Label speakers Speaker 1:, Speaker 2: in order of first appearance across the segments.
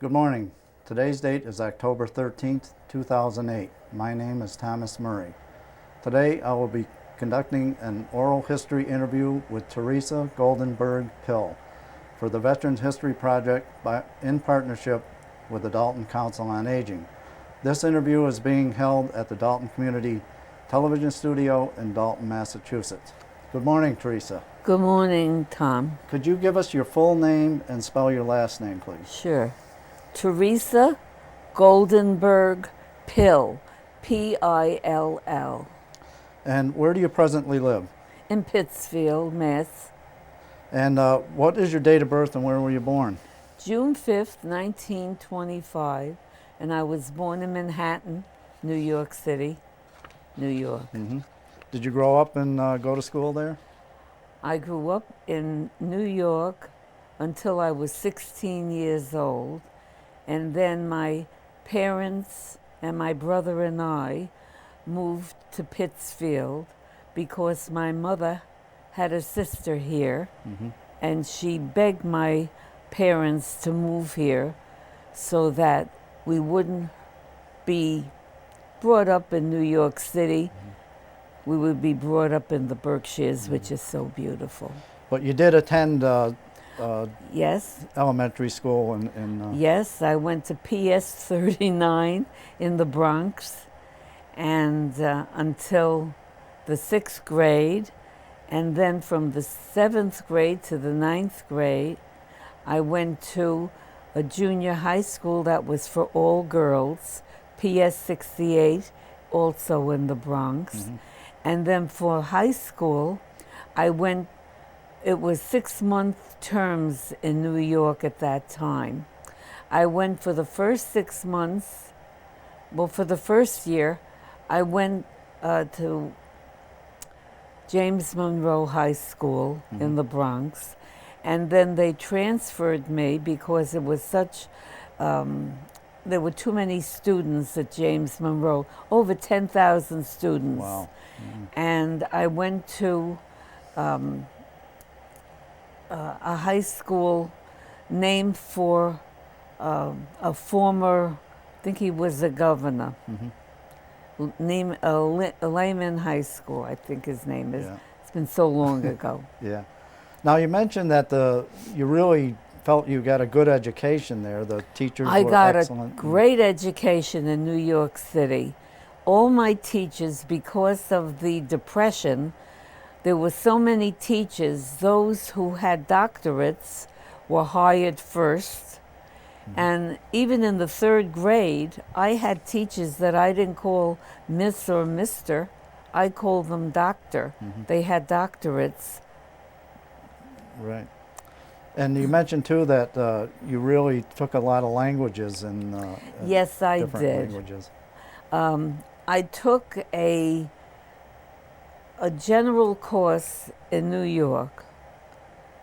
Speaker 1: Good morning. Today's date is October 13th, 2008. My name is Thomas Murray. Today I will be conducting an oral history interview with Theresa Goldenberg Pill for the Veterans History Project in partnership with the Dalton Council on Aging. This interview is being held at the Dalton Community Television Studio in Dalton, Massachusetts. Good morning, Theresa.
Speaker 2: Good morning, Tom.
Speaker 1: Could you give us your full name and spell your last name, please?
Speaker 2: Sure. Theresa Goldenberg Pill, P-I-L-L.
Speaker 1: And where do you presently live?
Speaker 2: In Pittsfield, Mass.
Speaker 1: And what is your date of birth and where were you born?
Speaker 2: June 5th, 1925, and I was born in Manhattan, New York City, New York.
Speaker 1: Mm-hmm. Did you grow up and go to school there?
Speaker 2: I grew up in New York until I was 16 years old, and then my parents and my brother and I moved to Pittsfield because my mother had a sister here,
Speaker 1: Mm-hmm.
Speaker 2: and she begged my parents to move here so that we wouldn't be brought up in New York City.
Speaker 1: Mm-hmm.
Speaker 2: We would be brought up in the Berkshires, mm-hmm. which is so beautiful.
Speaker 1: But you did attend
Speaker 2: Yes.
Speaker 1: elementary school in
Speaker 2: Yes, I went to PS 39 in the Bronx, and until the 6th grade, and then from the 7th grade to the 9th grade, I went to a junior high school that was for all girls, PS 68, also in the Bronx.
Speaker 1: Mm-hmm.
Speaker 2: And then for high school, I went, it was 6-month terms in New York at that time. I went for the first 6 months, well, for the first year, I went to James Monroe High School, mm-hmm. in the Bronx, and then they transferred me because it was such, there were too many students at James Monroe, over 10,000 students.
Speaker 1: Wow. Mm-hmm.
Speaker 2: And I went to a high school named for a former, I think he was a governor, mm-hmm. named Lehman High School, I think his name is. Yeah. It's been so long ago.
Speaker 1: Yeah. Now you mentioned that you really felt you got a good education there. The teachers were excellent.
Speaker 2: I got a great education in New York City. All my teachers, because of the Depression, there were so many teachers, those who had doctorates were hired first. Mm-hmm. And even in the 3rd grade, I had teachers that I didn't call Miss or Mister. I called them doctor. Mm-hmm. They had doctorates.
Speaker 1: Right. And you mentioned too that you really took a lot of languages and
Speaker 2: yes, I
Speaker 1: different
Speaker 2: did.
Speaker 1: Languages.
Speaker 2: I took a general course in New York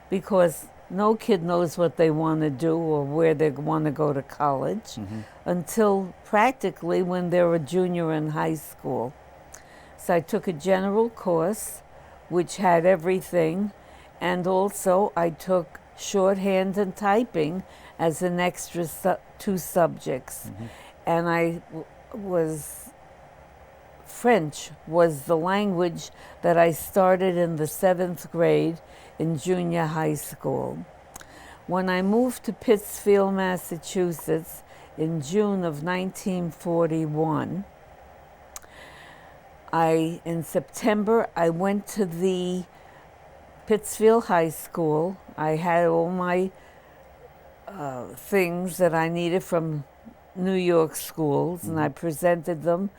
Speaker 2: because no kid knows what they want to do or where they want to go to college, mm-hmm. until practically when they're a junior in high school. So I took a general course which had everything, and also I took shorthand and typing as an extra 2 subjects. Mm-hmm. And French was the language that I started in the 7th grade in junior high school. When I moved to Pittsfield, Massachusetts in June of 1941, in September, I went to the Pittsfield High School. I had all my things that I needed from New York schools, mm-hmm. and I presented them.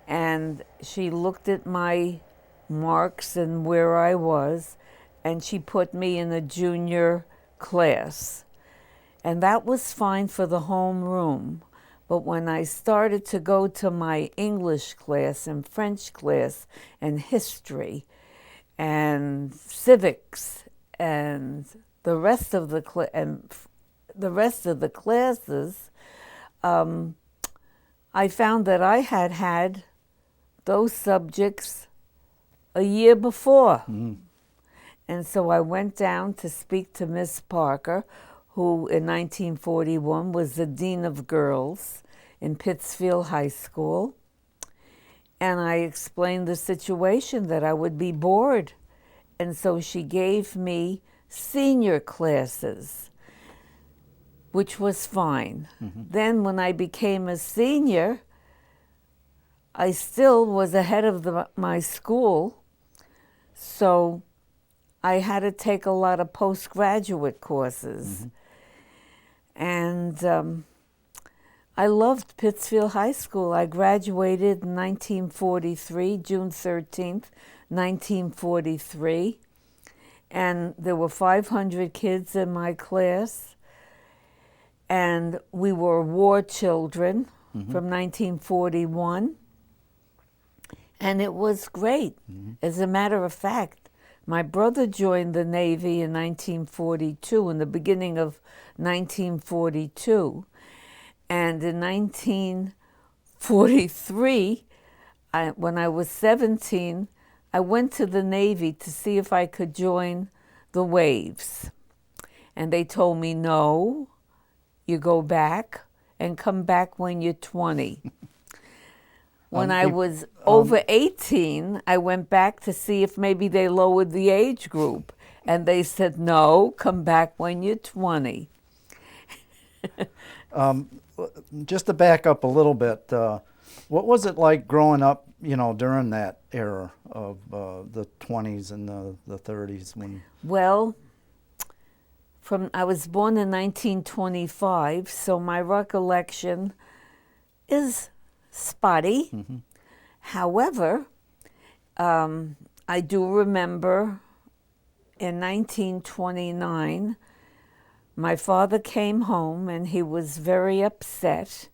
Speaker 2: And she looked at my marks and where I was, and she put me in a junior class. And that was fine for the homeroom. But when I started to go to my English class and French class and history and civics and the rest of the classes, I found that I had those subjects a year before. Mm-hmm. And so I went down to speak to Miss Parker, who in 1941 was the Dean of Girls in Pittsfield High School. And I explained the situation, that I would be bored. And so she gave me senior classes, which was fine. Then when I became a senior, I still was ahead of my school, so I had to take a lot of postgraduate courses. And I loved Pittsfield High School. I graduated in 1943, June 13th, 1943. And there were 500 kids in my class. And we were war children from 1941. And it was great. As a matter of fact, my brother joined the Navy in 1942, in the beginning of 1942. And in 1943, when I was 17, I went to the Navy to see if I could join the Waves. And they told me, no, you go back and come back when you're 20. When I was over 18, I went back to see if maybe they lowered the age group. And they said, no, come back when you're 20.
Speaker 1: Just to back up a little bit, what was it like growing up, during that era of the 20s and the 30s?
Speaker 2: Well, I was born in 1925, so my recollection is spotty. However, I do remember in 1929, my father came home and he was very upset,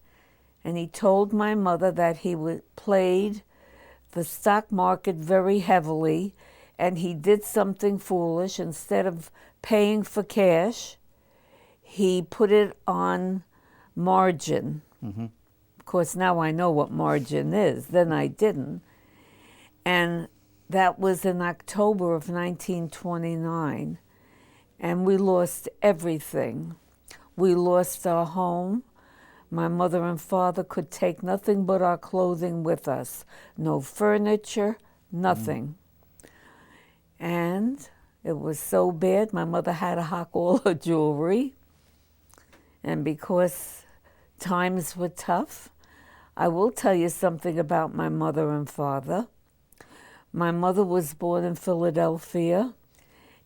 Speaker 2: and he told my mother that he played the stock market very heavily, and he did something foolish. Instead of paying for cash, he put it on margin. Of course, now I know what margin is. Then I didn't. And that was in October of 1929. And we lost everything. We lost our home. My mother and father could take nothing but our clothing with us. No furniture, nothing. And it was so bad, my mother had to hock all her jewelry. And because times were tough, I will tell you something about my mother and father. My mother was born in Philadelphia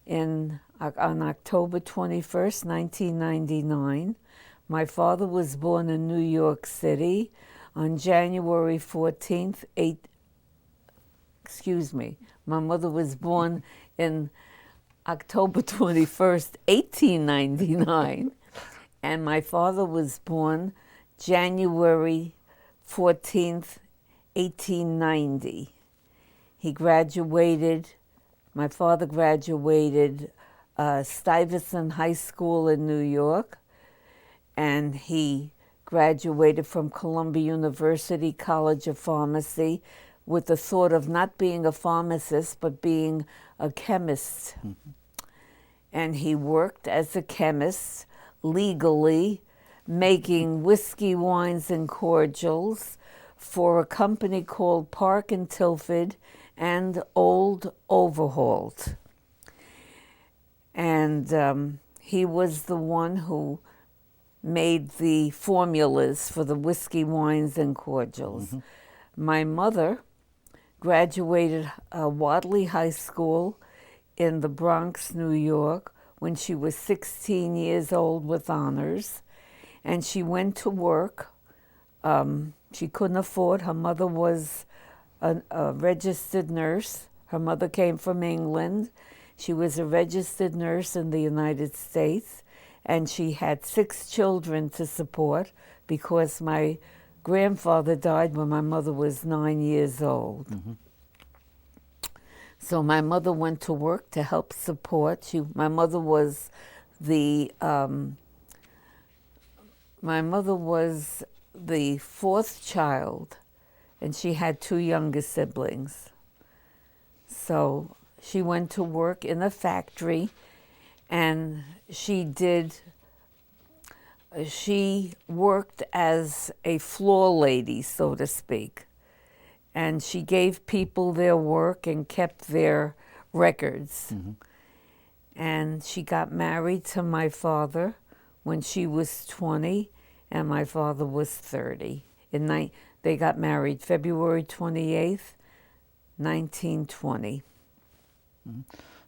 Speaker 2: on October 21st, 1999. My father was born in New York City on January 14th, my mother was born in October 21st, 1899, and my father was born January 14th, 1890. My father graduated Stuyvesant High School in New York, and he graduated from Columbia University College of Pharmacy with the thought of not being a pharmacist, but being a chemist. And he worked as a chemist legally, making whiskey, wines, and cordials for a company called Park and Tilford and Old Overholt. And he was the one who made the formulas for the whiskey, wines, and cordials. My mother graduated Wadley High School in the Bronx, New York, when she was 16 years old with honors. And she went to work. She couldn't afford. Her mother was a registered nurse. Her mother came from England. She was a registered nurse in the United States. And she had 6 children to support because my grandfather died when my mother was 9 years old. So my mother went to work to help support. My mother was the 4th child, and she had 2 younger siblings. So she went to work in a factory, and she did she worked as a floor lady, so to speak. And she gave people their work and kept their records. And she got married to my father when she was 20 and my father was 30. They got married February 28th, 1920.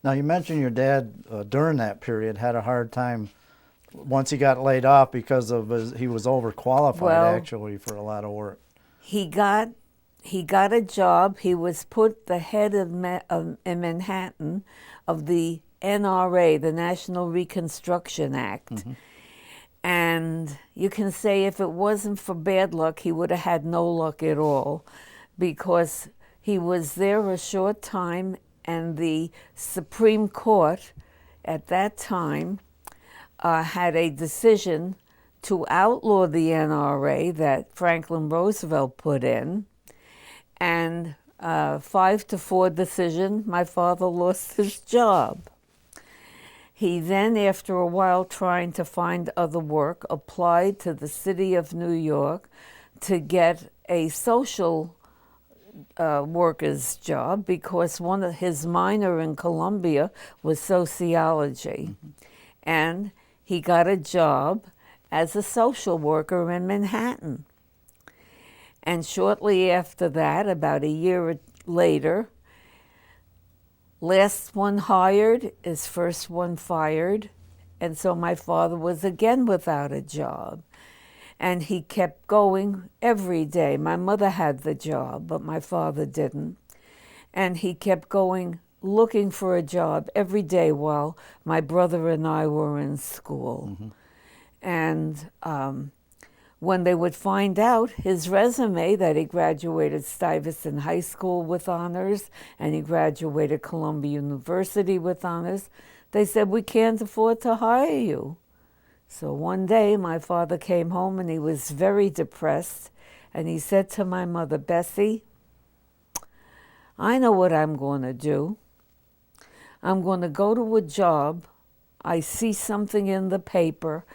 Speaker 1: Now, you mentioned your dad during that period had a hard time once he got laid off because of he was overqualified actually for a lot of work.
Speaker 2: He got a job. He was put the head of in Manhattan of the NRA, the National Reconstruction Act. And you can say if it wasn't for bad luck, he would have had no luck at all, because he was there a short time, and the Supreme Court at that time had a decision to outlaw the NRA that Franklin Roosevelt put in, and 5-4 decision, my father lost his job. He then, after a while trying to find other work, applied to the city of New York to get a social worker's job, because one of his minor in Columbia was sociology. And he got a job as a social worker in Manhattan. And shortly after that, about a year later, last one hired is first one fired. And so my father was again without a job. And he kept going every day. My mother had the job, but my father didn't. And he kept going, looking for a job every day while my brother and I were in school. And when they would find out his resume that he graduated Stuyvesant High School with honors and he graduated Columbia University with honors, they said, "We can't afford to hire you." So one day my father came home and he was very depressed, and he said to my mother, "Bessie, I know what I'm going to do. I'm going to go to a job. I see something in the paper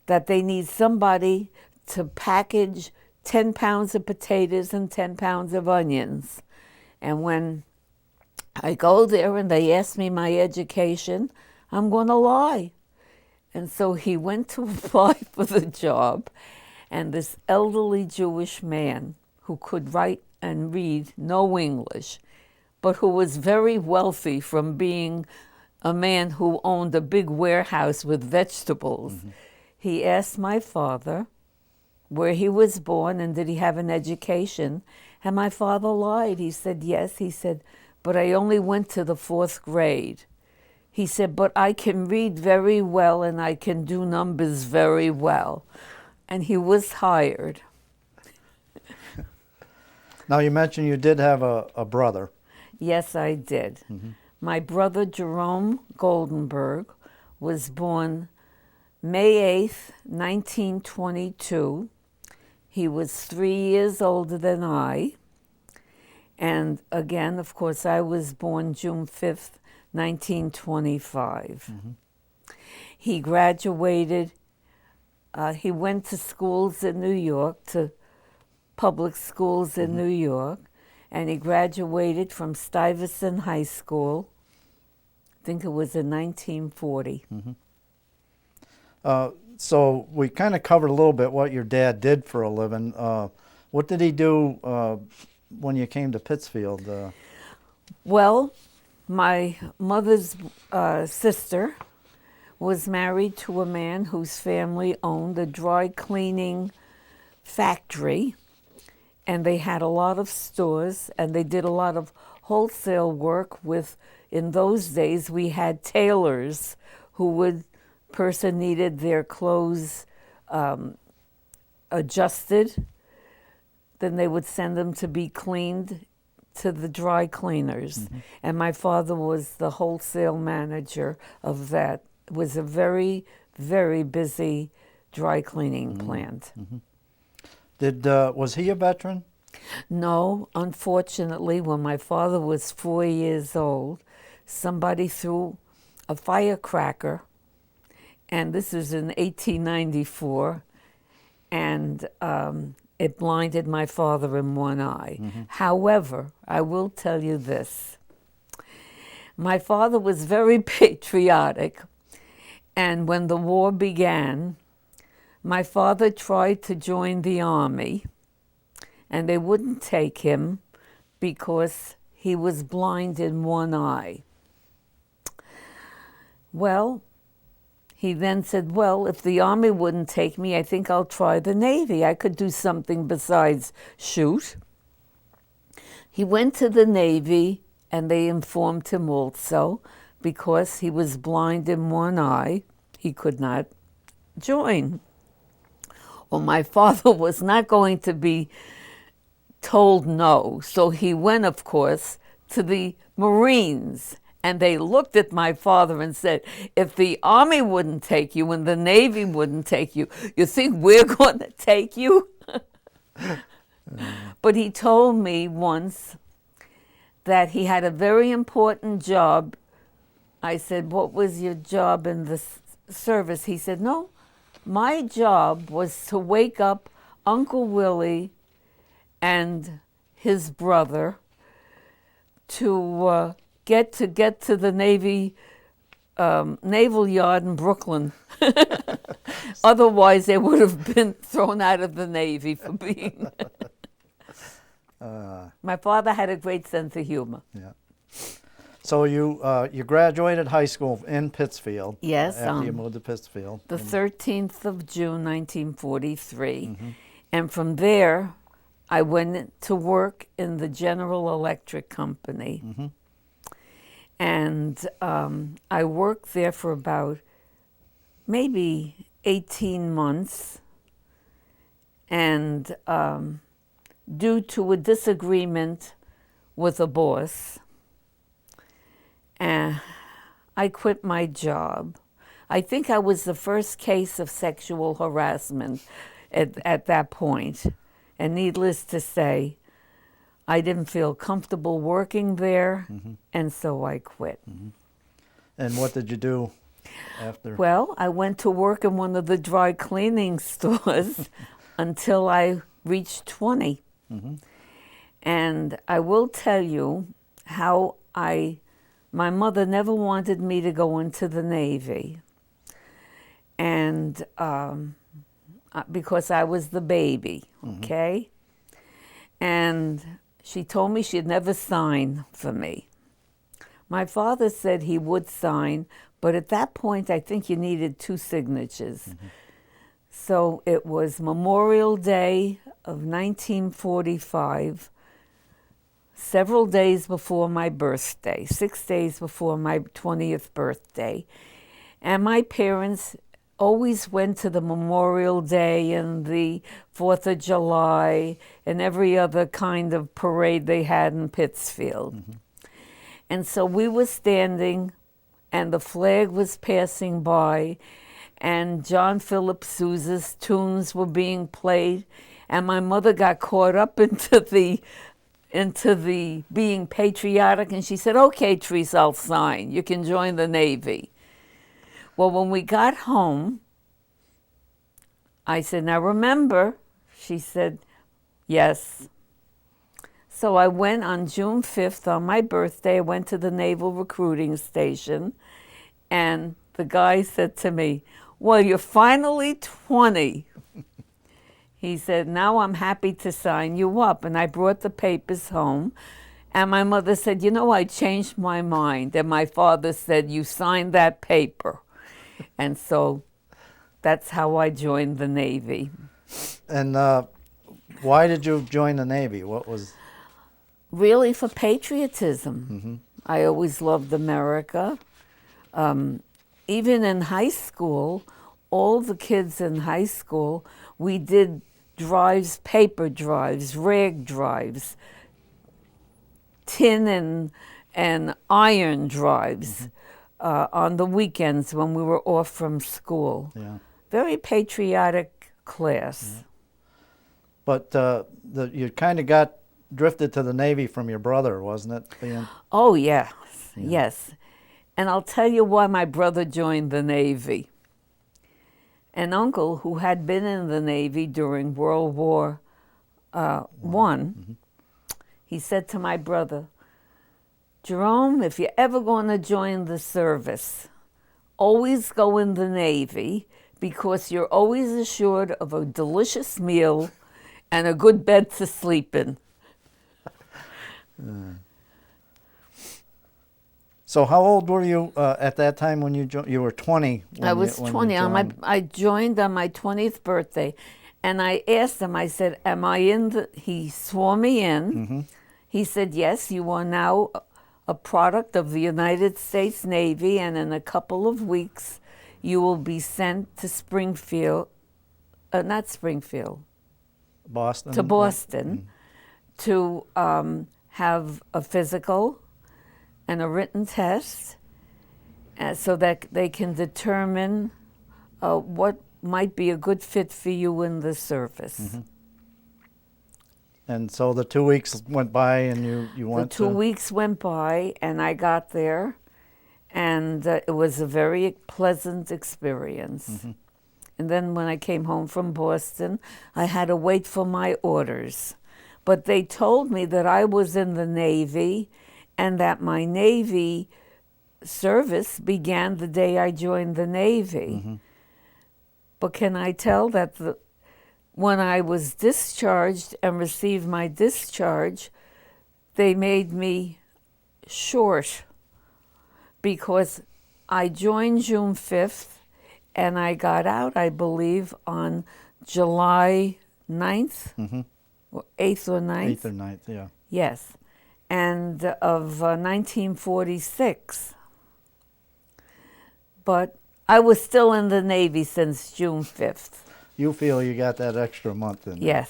Speaker 2: that they need somebody to package 10 pounds of potatoes and 10 pounds of onions. And when I go there and they ask me my education, I'm going to lie." And so he went to apply for the job, and this elderly Jewish man who could write and read no English, but who was very wealthy from being a man who owned a big warehouse with vegetables, he asked my father where he was born and did he have an education. And my father lied. He said, yes. He said, "But I only went to the 4th grade. He said, "But I can read very well and I can do numbers very well." And he was hired.
Speaker 1: Now, you mentioned you did have a brother.
Speaker 2: Yes, I did. My brother Jerome Goldenberg was born May 8th, 1922. He was 3 years older than I. And again, of course, I was born June 5th, 1925. He graduated, he went to schools in New York, to public schools in New York, and he graduated from Stuyvesant High School. I think it was in 1940.
Speaker 1: So we kind of covered a little bit what your dad did for a living. What did he do when you came to Pittsfield?
Speaker 2: Well, my mother's sister was married to a man whose family owned a dry cleaning factory, and they had a lot of stores, and they did a lot of wholesale work with, in those days, we had tailors who would, person needed their clothes adjusted, then they would send them to be cleaned to the dry cleaners. And my father was the wholesale manager of that. It was a very, very busy dry cleaning plant.
Speaker 1: Was he a veteran?
Speaker 2: No, unfortunately, when my father was 4 years old, somebody threw a firecracker and this was in 1894, and it blinded my father in one eye. However, I will tell you this. My father was very patriotic, and when the war began, my father tried to join the army, and they wouldn't take him because he was blind in one eye. Well, he then said, well, if the army wouldn't take me, I think I'll try the Navy. I could do something besides shoot. He went to the Navy, and they informed him also, because he was blind in one eye, he could not join. Well, my father was not going to be told no, so he went, of course, to the Marines. And they looked at my father and said, if the Army wouldn't take you and the Navy wouldn't take you, you think we're going to take you? But he told me once that he had a very important job. I said, what was your job in the service? He said, no, my job was to wake up Uncle Willie and his brother to get to the Navy naval yard in Brooklyn. Otherwise, they would have been thrown out of the Navy for being. My father had a great sense of humor.
Speaker 1: Yeah. So you graduated high school in Pittsfield.
Speaker 2: Yes.
Speaker 1: After you moved to Pittsfield.
Speaker 2: The 13th of June, 1943. And from there, I went to work in the General Electric Company. And I worked there for about maybe 18 months. And due to a disagreement with a boss, I quit my job. I think I was the first case of sexual harassment at that point. And needless to say, I didn't feel comfortable working there, and so I quit.
Speaker 1: And what did you do after?
Speaker 2: Well, I went to work in one of the dry cleaning stores until I reached 20. And I will tell you how my mother never wanted me to go into the Navy. And because I was the baby, okay? And she told me she'd never sign for me. My father said he would sign, but at that point, I think you needed 2 signatures. So it was Memorial Day of 1945, several days before my birthday, 6 days before my 20th birthday. And my parents always went to the Memorial Day and the 4th of July and every other kind of parade they had in Pittsfield. And so we were standing, and the flag was passing by, and John Philip Sousa's tunes were being played, and my mother got caught up into the being patriotic, and she said, okay, Theresa, I'll sign. You can join the Navy. Well, when we got home, I said, now remember, she said, yes. So I went on June 5th, on my birthday, I went to the Naval Recruiting Station, and the guy said to me, well, you're finally 20. He said, now I'm happy to sign you up. And I brought the papers home, and my mother said, you know, I changed my mind. And my father said, you signed that paper. And so that's how I joined the Navy.
Speaker 1: And why did you join the Navy? What was...
Speaker 2: Really for patriotism. I always loved America. Even in high school, all the kids in high school, we did drives, paper drives, rag drives, tin and iron drives on the weekends when we were off from school. Very patriotic class.
Speaker 1: But you kind of got drifted to the Navy from your brother, wasn't it?
Speaker 2: Oh, yes, yes. And I'll tell you why my brother joined the Navy. an uncle who had been in the Navy during World War One. He said to my brother, Jerome, if you're ever going to join the service, always go in the Navy because you're always assured of a delicious meal and a good bed to sleep in.
Speaker 1: So how old were you at that time when you joined? You were 20.
Speaker 2: I was 20. I joined on my 20th birthday. And I asked him, I said, am I in the... He swore me in. He said, yes, you are now a product of the United States Navy, and in a couple of weeks, you will be sent to Springfield, not Springfield,
Speaker 1: Boston.
Speaker 2: to Boston, to have a physical and a written test, so that they can determine what might be a good fit for you in the service.
Speaker 1: And so the 2 weeks went by, and you went.
Speaker 2: The 2 weeks went by, and I got there, and it was a very pleasant experience. And then when I came home from Boston, I had to wait for my orders. But they told me that I was in the Navy, and that my Navy service began the day I joined the Navy. But can I tell that when I was discharged and received my discharge, they made me short because I joined June 5th and I got out, I believe, on July 9th, or 8th or 9th.
Speaker 1: 8th or 9th, yeah.
Speaker 2: Yes, and of 1946. But I was still in the Navy since June 5th.
Speaker 1: You feel you got that extra month in there.
Speaker 2: Yes.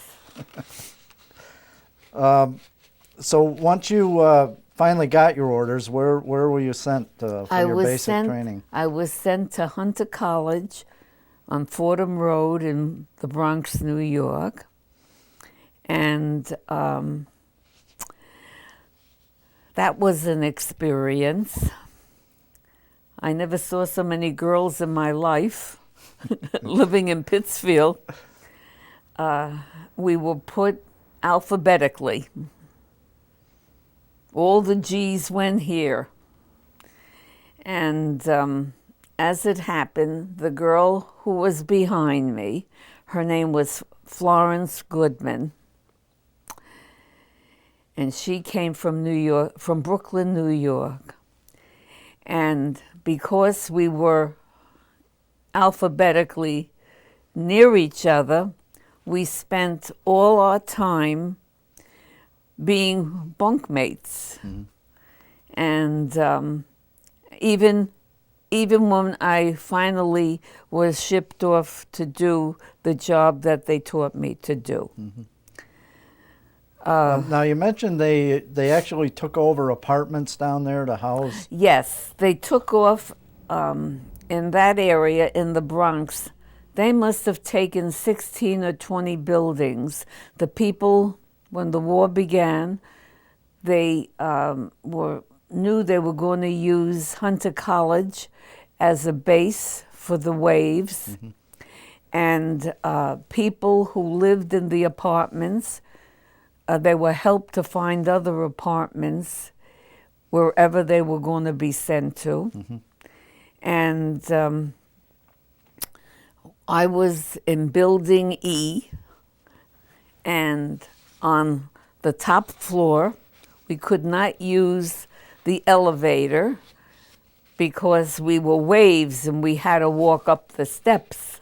Speaker 1: So once you finally got your orders, where were you sent for your basic training?
Speaker 2: I was sent to Hunter College on Fordham Road in the Bronx, New York. And that was an experience. I never saw so many girls in my life. Living in Pittsfield, we were put alphabetically. All the G's went here. And as it happened, the girl who was behind me, her name was Florence Goodman. And she came from New York, from Brooklyn, New York. And because we were alphabetically near each other, we spent all our time being bunkmates. And even when I finally was shipped off to do the job that they taught me to do.
Speaker 1: Now you mentioned they actually took over apartments down there to house.
Speaker 2: Yes, they took off in that area in the Bronx. They must have taken 16 or 20 buildings. The people, when the war began, they knew they were going to use Hunter College as a base for the waves. And people who lived in the apartments, they were helped to find other apartments wherever they were going to be sent to. And I was in Building E, and on the top floor, we could not use the elevator because we were waves and we had to walk up the steps.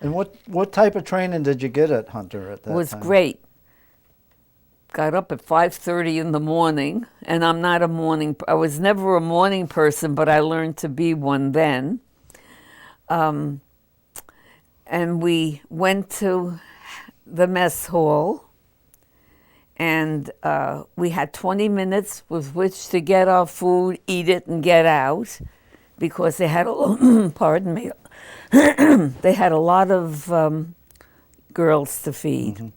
Speaker 1: And what type of training did you get at Hunter at that time?
Speaker 2: It was great. Got up at 5:30 in the morning, and I was never a morning person, but I learned to be one then. And we went to the mess hall, and we had 20 minutes with which to get our food, eat it, and get out, because they had, pardon me, they had a lot of girls to feed.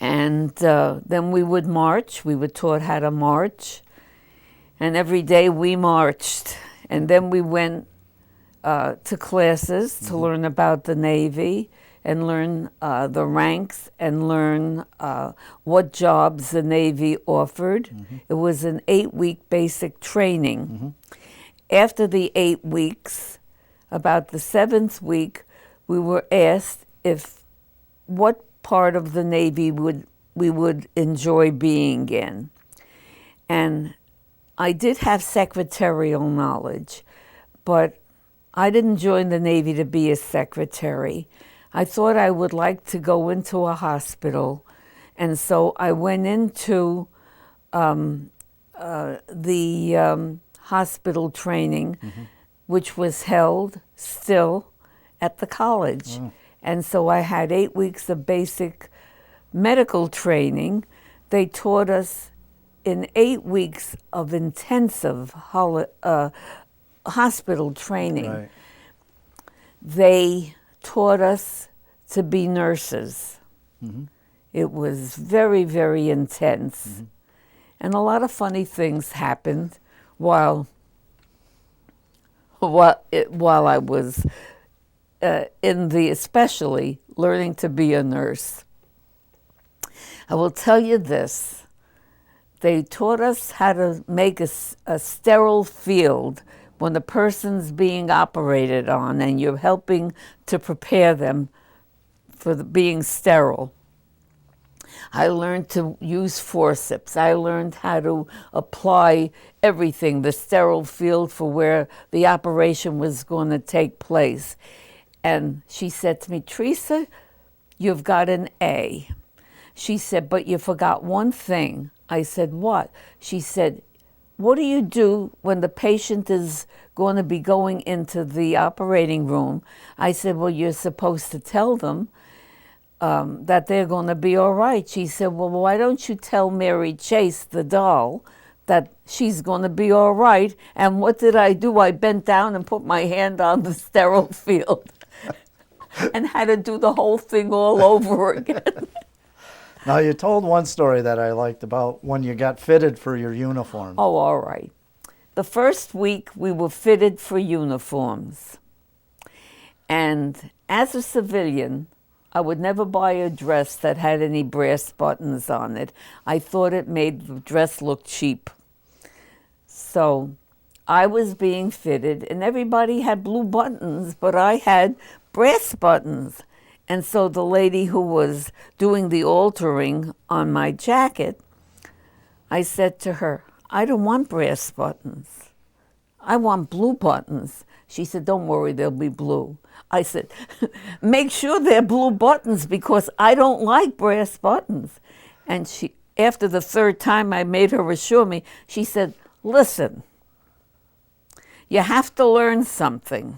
Speaker 2: And then we would march. We were taught how to march. And every day we marched. And then we went to classes to learn about the Navy and learn the ranks and learn what jobs the Navy offered. It was an 8-week basic training. After the 8 weeks, about the 7th week, we were asked if what part of the Navy we would enjoy being in. And I did have secretarial knowledge, but I didn't join the Navy to be a secretary. I thought I would like to go into a hospital, and so I went into the hospital training, which was held still at the college. And so I had 8 weeks of basic medical training. They taught us in 8 weeks of intensive hospital training.
Speaker 1: Right.
Speaker 2: They taught us to be nurses. It was very, very intense. And a lot of funny things happened while I was especially learning to be a nurse. I will tell you this. They taught us how to make a sterile field when the person's being operated on and you're helping to prepare them for being sterile. I learned to use forceps. I learned how to apply everything, the sterile field for where the operation was going to take place. And she said to me, "Theresa, you've got an A." She said, "But you forgot one thing." I said, "What?" She said, "What do you do when the patient is going to be going into the operating room?" I said, "Well, you're supposed to tell them that they're going to be all right." She said, "Well, why don't you tell Mary Chase, the doll, that she's going to be all right?" And what did I do? I bent down and put my hand on the sterile field and had to do the whole thing all over again.
Speaker 1: Now, you told one story that I liked about when you got fitted for your uniform.
Speaker 2: Oh, all right. The first week we were fitted for uniforms. And as a civilian, I would never buy a dress that had any brass buttons on it. I thought it made the dress look cheap. So I was being fitted, and everybody had blue buttons, but I had brass buttons. And so the lady who was doing the altering on my jacket, I said to her, "I don't want brass buttons. I want blue buttons." She said, "Don't worry, they'll be blue." I said, "Make sure they're blue buttons because I don't like brass buttons." And she, after the third time I made her assure me, she said, "Listen, you have to learn something.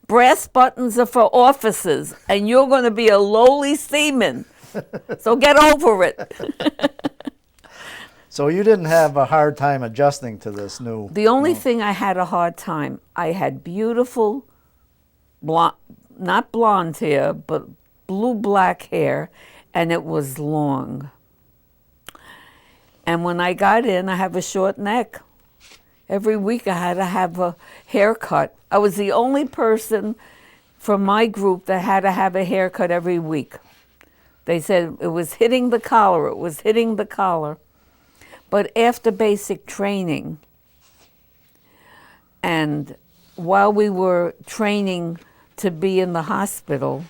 Speaker 2: Brass buttons are for officers, and you're going to be a lowly seaman. So get over it."
Speaker 1: So you didn't have a hard time adjusting to this new...
Speaker 2: The only thing I had a hard time, I had beautiful, not blonde hair, but blue-black hair, and it was long. And when I got in, I have a short neck. Every week I had to have a haircut. I was the only person from my group that had to have a haircut every week. They said it was hitting the collar, it was hitting the collar. But after basic training, and while we were training to be in the hospital,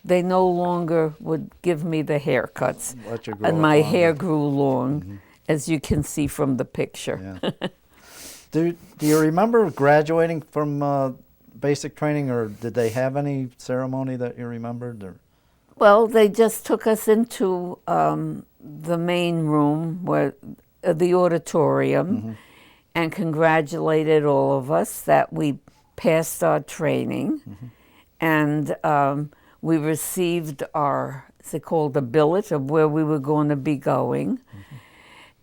Speaker 2: they no longer would give me the haircuts. And my hair grew long, as you can see from the picture.
Speaker 1: Yeah. Do you remember graduating from basic training, or did they have any ceremony that you remembered? Or?
Speaker 2: Well, they just took us into the main room, where the auditorium, and congratulated all of us that we passed our training. And we received our, is it called a billet of where we were going to be going.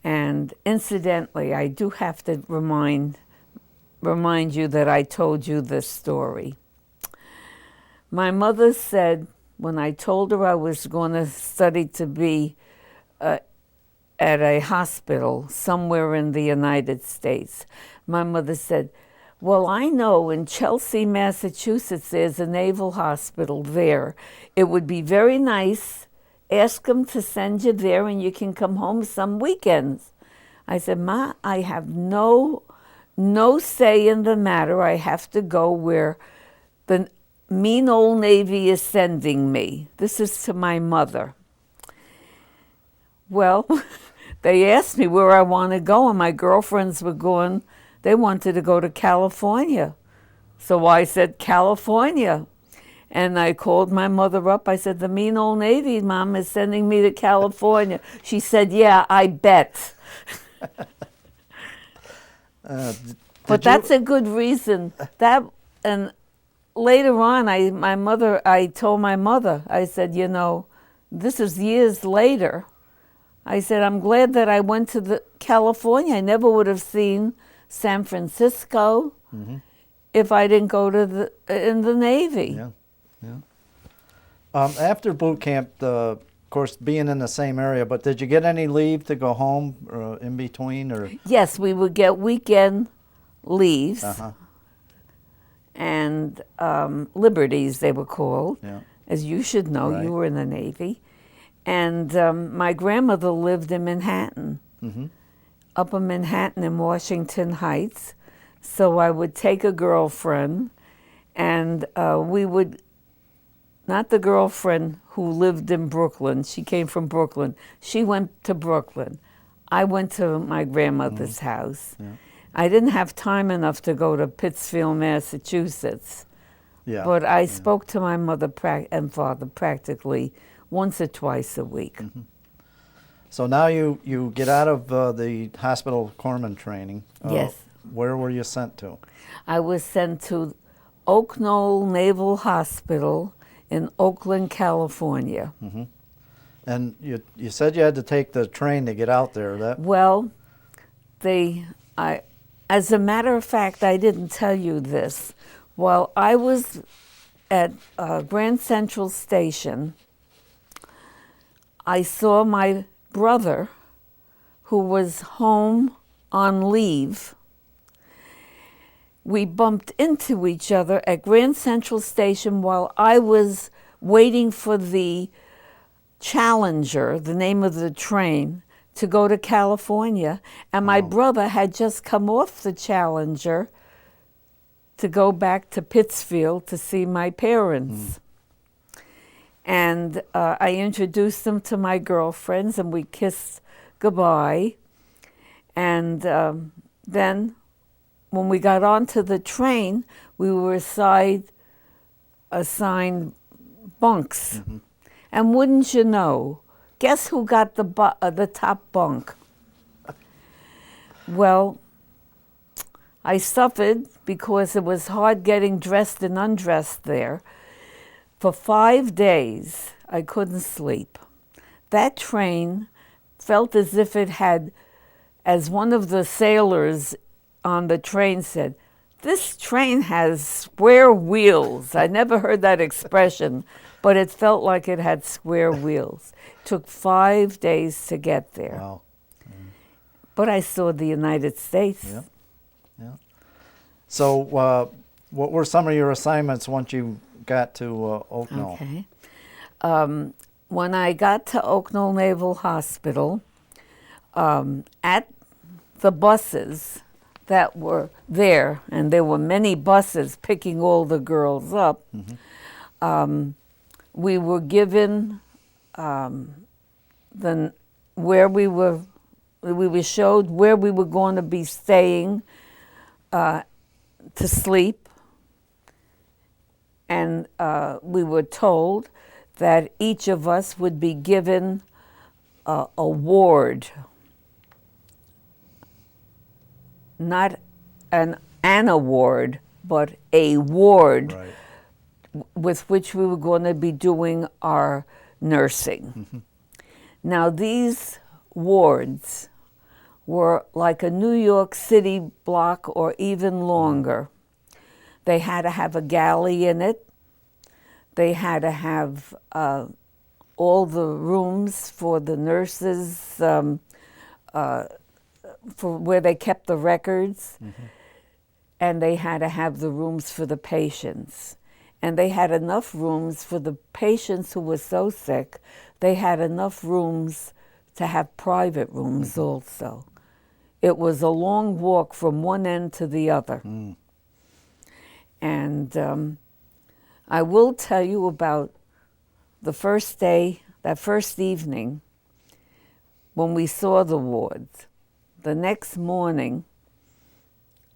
Speaker 2: And incidentally, I do have to remind you that I told you this story. My mother said, when I told her I was going to study to be at a hospital somewhere in the United States, my mother said, Well, I know in Chelsea, Massachusetts, there's a naval hospital there. It would be very nice. Ask them to send you there and you can come home some weekends. I said, Ma, I have no say in the matter. I have to go where the mean old Navy is sending me. This is to my mother. Well, they asked me where I want to go, and my girlfriends were going, they wanted to go to California. So I said, California. And I called my mother up. I said, the mean old Navy, Mom, is sending me to California. She said, yeah, I bet. But that's a good reason. And later on, I told my mother, I said, you know, this is years later. I said, I'm glad that I went to California. I never would have seen San Francisco if I didn't go to in the Navy.
Speaker 1: Yeah, yeah. After boot camp, of course, being in the same area, but did you get any leave to go home in between? Or?
Speaker 2: Yes, we would get weekend leaves and liberties, they were called, as you should know. Right. You were in the Navy. And my grandmother lived in Manhattan, Upper Manhattan in Washington Heights. So I would take a girlfriend, and we would, not the girlfriend who lived in Brooklyn, she came from Brooklyn. She went to Brooklyn. I went to my grandmother's house. Yeah. I didn't have time enough to go to Pittsfield, Massachusetts. Yeah. But I spoke to my mother and father practically once or twice a week.
Speaker 1: So now you get out of the hospital corpsman training.
Speaker 2: Yes.
Speaker 1: Where were you sent to?
Speaker 2: I was sent to Oak Knoll Naval Hospital in Oakland, California.
Speaker 1: And you said you had to take the train to get out there.
Speaker 2: Well, as a matter of fact, I didn't tell you this. While I was at Grand Central Station, I saw my brother, who was home on leave. We bumped into each other at Grand Central Station while I was waiting for the Challenger, the name of the train, to go to California. And my brother had just come off the Challenger to go back to Pittsfield to see my parents. And I introduced them to my girlfriends, and we kissed goodbye. And then when we got onto the train, we were assigned bunks. And wouldn't you know, guess who got the top bunk? Well, I suffered because it was hard getting dressed and undressed there. For 5 days, I couldn't sleep. That train felt as if it had, as one of the sailors on the train said, this train has square wheels. I never heard that expression, but it felt like it had square wheels. It took 5 days to get there.
Speaker 1: Wow.
Speaker 2: But I saw the United States.
Speaker 1: Yeah. Yeah. So what were some of your assignments once you got to Oak Knoll?
Speaker 2: Okay. When I got to Oak Knoll Naval Hospital, at the buses that were there, and there were many buses picking all the girls up, we were given we were showed where we were going to be staying to sleep, and we were told that each of us would be given a ward, not an award, but a ward, right, with which we were going to be doing our nursing. Now, these wards were like a New York City block or even longer. They had to have a galley in it. They had to have all the rooms for the nurses, for where they kept the records. and they had to have the rooms for the patients. And they had enough rooms for the patients who were so sick. They had enough rooms to have private rooms also. It was a long walk from one end to the other. And I will tell you about the first day, that first evening, when we saw the wards. The next morning,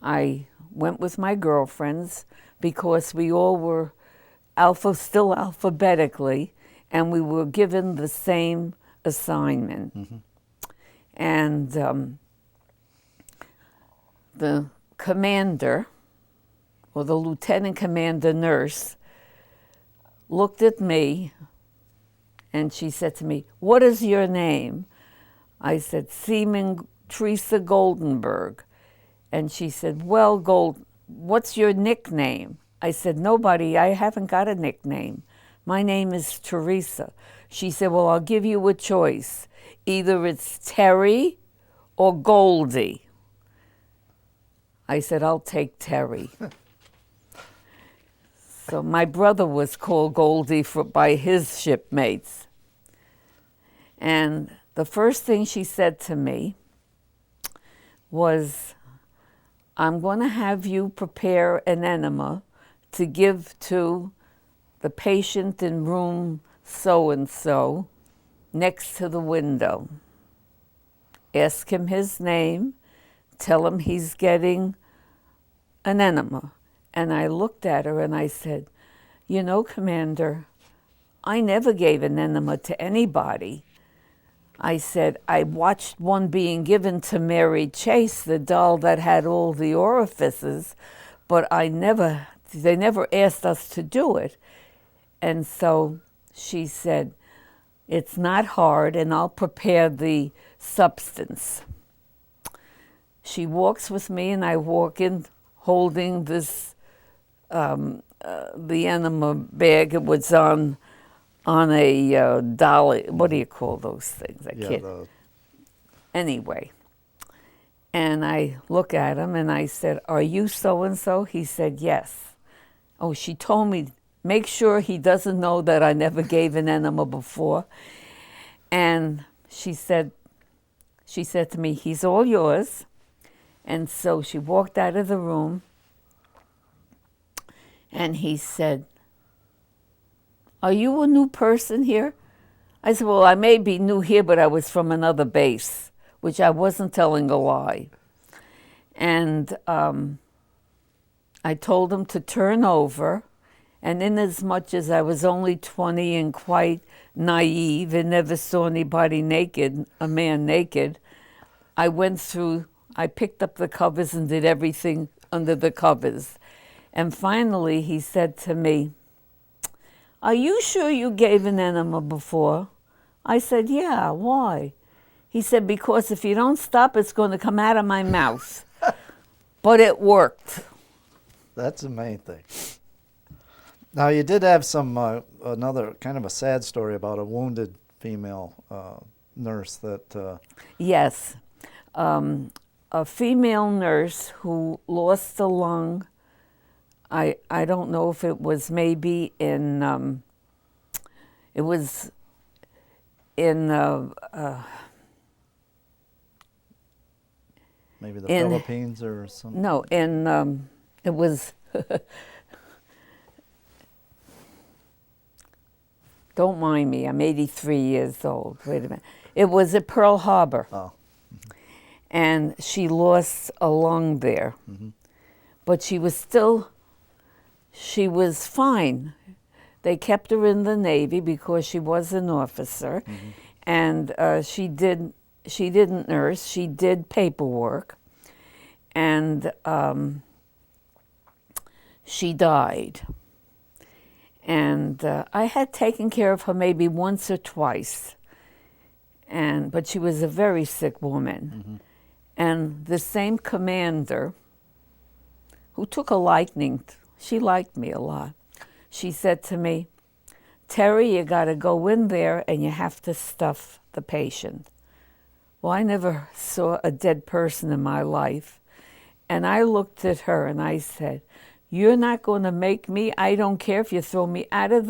Speaker 2: I went with my girlfriends because we all were still alphabetically, and we were given the same assignment. And the commander, or the lieutenant commander nurse, looked at me and she said to me, "What is your name?" I said, "Seaman Theresa Goldenberg." And she said, "Well, what's your nickname?" I said, "Nobody, I haven't got a nickname. My name is Theresa." She said, "Well, I'll give you a choice. Either it's Terry or Goldie." I said, "I'll take Terry." So my brother was called Goldie by his shipmates. And the first thing she said to me was, "I'm going to have you prepare an enema to give to the patient in room so-and-so next to the window. Ask him his name, tell him he's getting an enema." And I looked at her and I said, "You know, Commander, I never gave an enema to anybody." I said, "I watched one being given to Mary Chase, the doll that had all the orifices, but they never asked us to do it." And so she said, "It's not hard, and I'll prepare the substance." She walks with me, and I walk in holding this, the enema bag. It was on a dolly. What do you call those things? Anyway. And I look at him, and I said, "Are you so-and-so?" He said, "Yes." Oh, she told me, make sure he doesn't know that I never gave an enema before. And she said to me, "He's all yours." And so she walked out of the room, and he said, "Are you a new person here?" I said, "Well, I may be new here, but I was from another base," which I wasn't telling a lie. And I told him to turn over, and inasmuch as I was only 20 and quite naive and never saw anybody naked, a man naked, I picked up the covers and did everything under the covers. And finally he said to me, "Are you sure you gave an enema before?" I said, "Yeah, why?" He said, "Because if you don't stop, it's going to come out of my mouth." But it worked.
Speaker 1: That's the main thing. Now, you did have another kind of a sad story about a wounded female nurse that...
Speaker 2: Yes. A female nurse who lost a lung. I don't know if it was maybe in
Speaker 1: maybe the Philippines or something?
Speaker 2: No, it was, don't mind me, I'm 83 years old. Wait a minute. It was at Pearl Harbor.
Speaker 1: Oh.
Speaker 2: And she lost a lung there. But she was fine. They kept her in the Navy because she was an officer. And she didn't nurse, she did paperwork. And she died. And I had taken care of her maybe once or twice. But she was a very sick woman. And the same commander, who took a liking, she liked me a lot. She said to me, "Terry, you got to go in there and you have to stuff the patient." Well, I never saw a dead person in my life. And I looked at her and I said, "You're not going to make me. I don't care if you throw me out of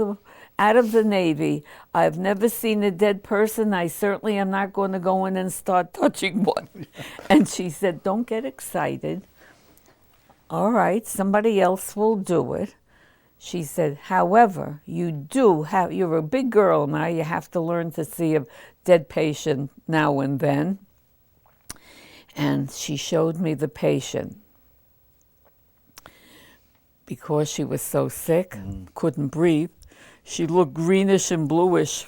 Speaker 2: the Navy. I've never seen a dead person. I certainly am not going to go in and start touching one." And she said, "Don't get excited. All right, somebody else will do it." She said, "However, you're a big girl now. You have to learn to see a dead patient now and then." And she showed me the patient. Because she was so sick, couldn't breathe, she looked greenish and bluish.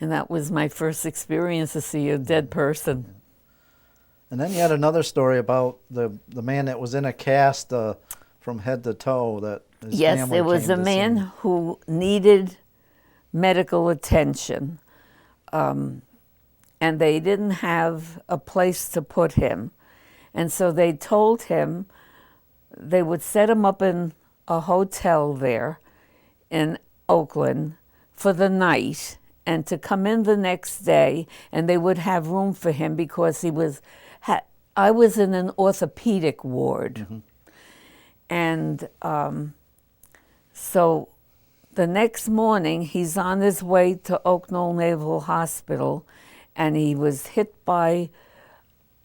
Speaker 2: And that was my first experience to see a dead person.
Speaker 1: And then you had another story about the man that was in a cast from head to toe. That his
Speaker 2: Yes,
Speaker 1: family
Speaker 2: there was
Speaker 1: came
Speaker 2: a
Speaker 1: to
Speaker 2: man
Speaker 1: see.
Speaker 2: who needed medical attention, and they didn't have a place to put him. And so they told him they would set him up in a hotel there in Oakland for the night and to come in the next day, and they would have room for him because I was in an orthopedic ward. And so the next morning, he's on his way to Oak Knoll Naval Hospital, and he was hit by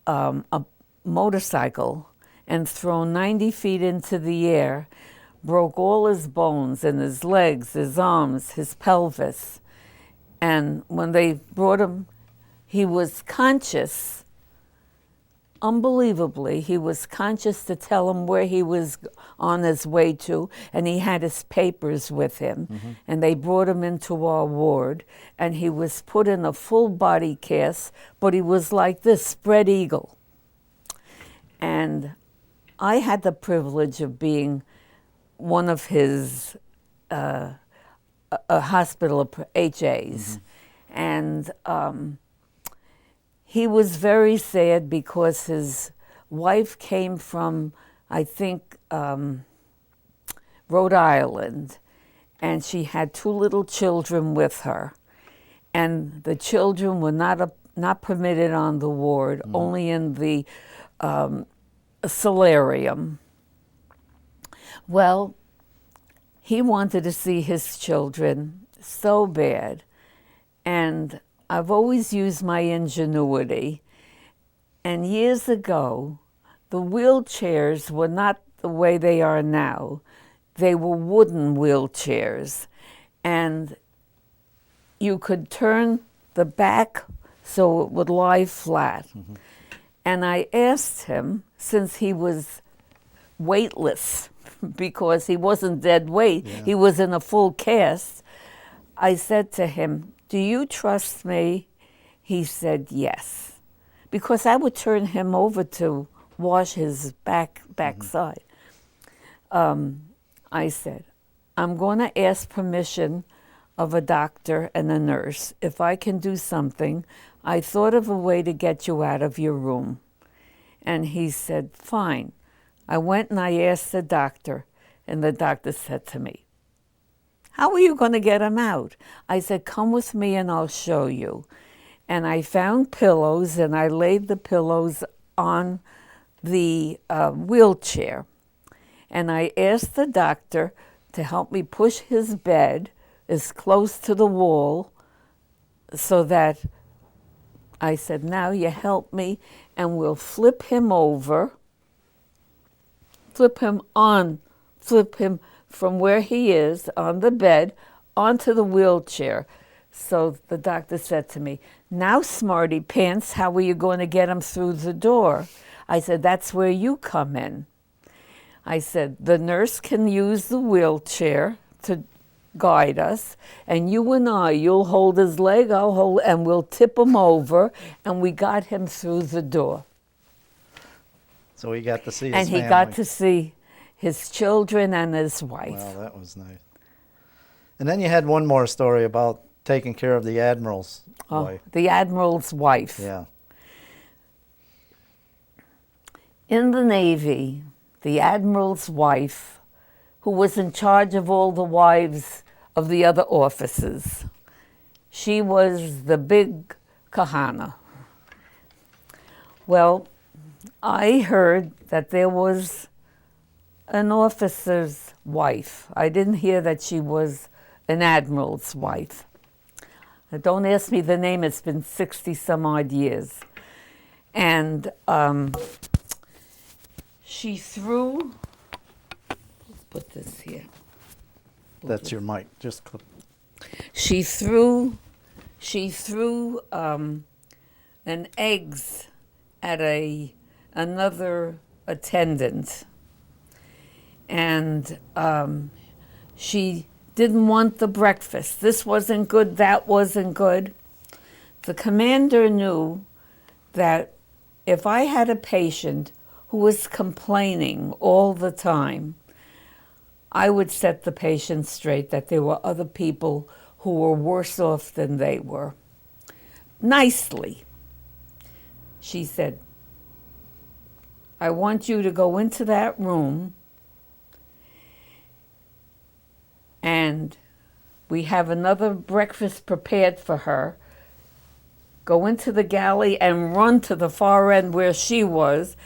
Speaker 2: a motorcycle and thrown 90 feet into the air, broke all his bones in his legs, his arms, his pelvis. And when they brought him, he was conscious. Unbelievably, he was conscious to tell him where he was on his way to, and he had his papers with him. And they brought him into our ward, and he was put in a full body cast, but he was like this, spread eagle. And I had the privilege of being one of his hospital HAs. And he was very sad because his wife came from, I think, Rhode Island, and she had 2 little children with her. And the children were not permitted on the ward, only in the solarium. Well, he wanted to see his children so bad, and I've always used my ingenuity. And years ago, the wheelchairs were not the way they are now. They were wooden wheelchairs, and you could turn the back so it would lie flat. And I asked him, since he was weightless, because he wasn't dead weight, he was in a full cast, I said to him, "Do you trust me?" He said yes, because I would turn him over to wash his backside. I said, "I'm going to ask permission of a doctor and a nurse. If I can do something, I thought of a way to get you out of your room." And he said, "Fine." I went and I asked the doctor, and the doctor said to me, "How are you going to get him out?" I said, "Come with me and I'll show you." And I found pillows, and I laid the pillows on the wheelchair. And I asked the doctor to help me push his bed as close to the wall so that I said, "Now you help me, and we'll flip him over, flip him from where he is on the bed onto the wheelchair." So the doctor said to me, "Now, smarty pants, how are you going to get him through the door?" I said, "That's where you come in." I said, "The nurse can use the wheelchair to guide us, and you and you'll hold his leg, I'll hold, and we'll tip him over," and we got him through the door.
Speaker 1: So he got to see his
Speaker 2: And he
Speaker 1: family.
Speaker 2: got to see his children and his wife.
Speaker 1: Wow, that was nice. And then you had one more story about taking care of the Admirals Wife.
Speaker 2: The Admirals Wife.
Speaker 1: Yeah.
Speaker 2: In the Navy, the Admiral's wife, who was in charge of all the wives of the other officers, she was the big kahana. Well, I heard that there was an officer's wife. I didn't hear that she was an admiral's wife. Don't ask me the name, it's been 60 some odd years. And she threw, let's put this here.
Speaker 1: That's your mic. Just clip.
Speaker 2: She threw an eggs at another attendant, and she didn't want the breakfast. This wasn't good, that wasn't good. The commander knew that if I had a patient who was complaining all the time, I would set the patient straight that there were other people who were worse off than they were. Nicely. She said, I want you to go into that room and we have another breakfast prepared for her. Go into the galley and run to the far end where she was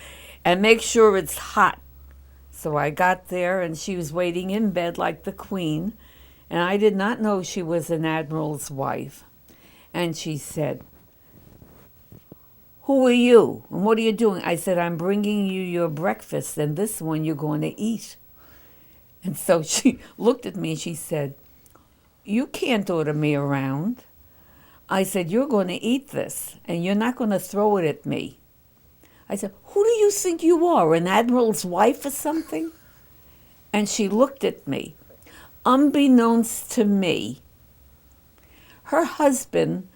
Speaker 2: and make sure it's hot. So I got there and she was waiting in bed like the queen, and I did not know she was an admiral's wife. And she said, who are you and what are you doing? I said, I'm bringing you your breakfast and this one you're going to eat. And so she looked at me and she said, you can't order me around. I said, you're going to eat this and you're not going to throw it at me. I said, who do you think you are, an admiral's wife or something? And she looked at me. Unbeknownst to me, her husband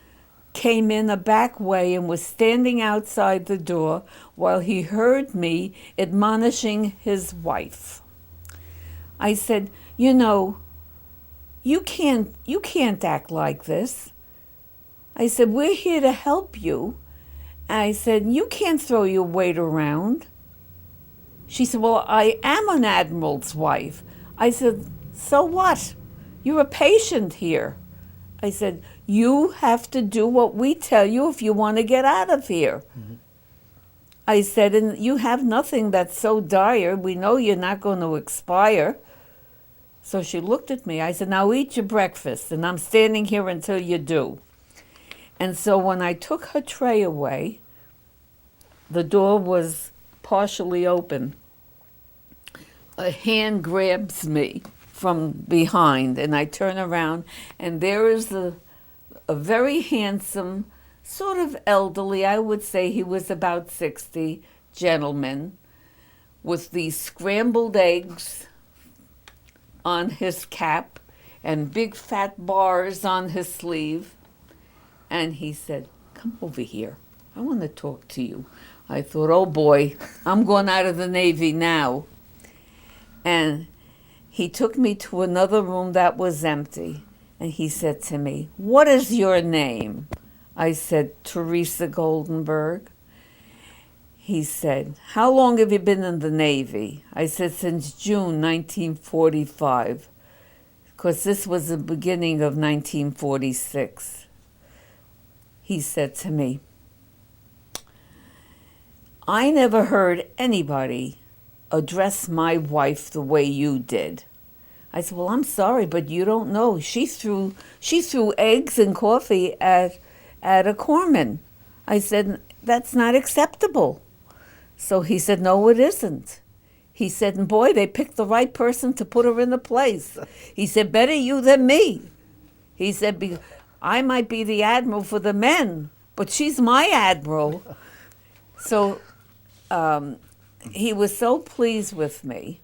Speaker 2: came in a back way and was standing outside the door while he heard me admonishing his wife. I said, you know, you can't act like this. I said, we're here to help you. I said, you can't throw your weight around. She said, well, I am an admiral's wife. I said, so what? You're a patient here. I said, you have to do what we tell you if you want to get out of here. Mm-hmm. I said, and you have nothing that's so dire. We know you're not going to expire. So she looked at me. I said, now eat your breakfast, and I'm standing here until you do. And so when I took her tray away, the door was partially open. A hand grabs me from behind, and I turn around, and there is a very handsome, sort of elderly, I would say he was about 60, gentleman with these scrambled eggs on his cap and big fat bars on his sleeve. And he said, come over here. I want to talk to you. I thought, oh boy, I'm going out of the Navy now. And he took me to another room that was empty. And he said to me, what is your name? I said, Theresa Goldenberg. He said, how long have you been in the Navy? I said, since June 1945, because this was the beginning of 1946. He said to me, I never heard anybody address my wife the way you did. I said, well, I'm sorry, but you don't know. She threw eggs and coffee at a corpsman. I said, that's not acceptable. So he said, no, it isn't. He said, and boy, they picked the right person to put her in the place. He said, better you than me. He said, I might be the admiral for the men, but she's my admiral. So he was so pleased with me.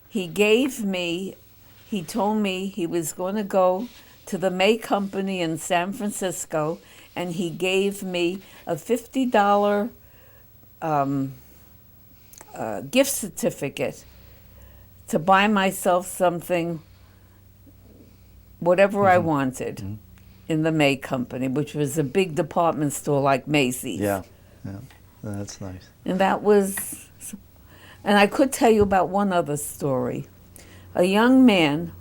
Speaker 2: He told me he was going to go to the May Company in San Francisco, and he gave me a $50 gift certificate to buy myself something, whatever I wanted, in the May Company, which was a big department store like Macy's.
Speaker 1: Yeah, that's nice.
Speaker 2: And that was, and I could tell you about one other story. A young man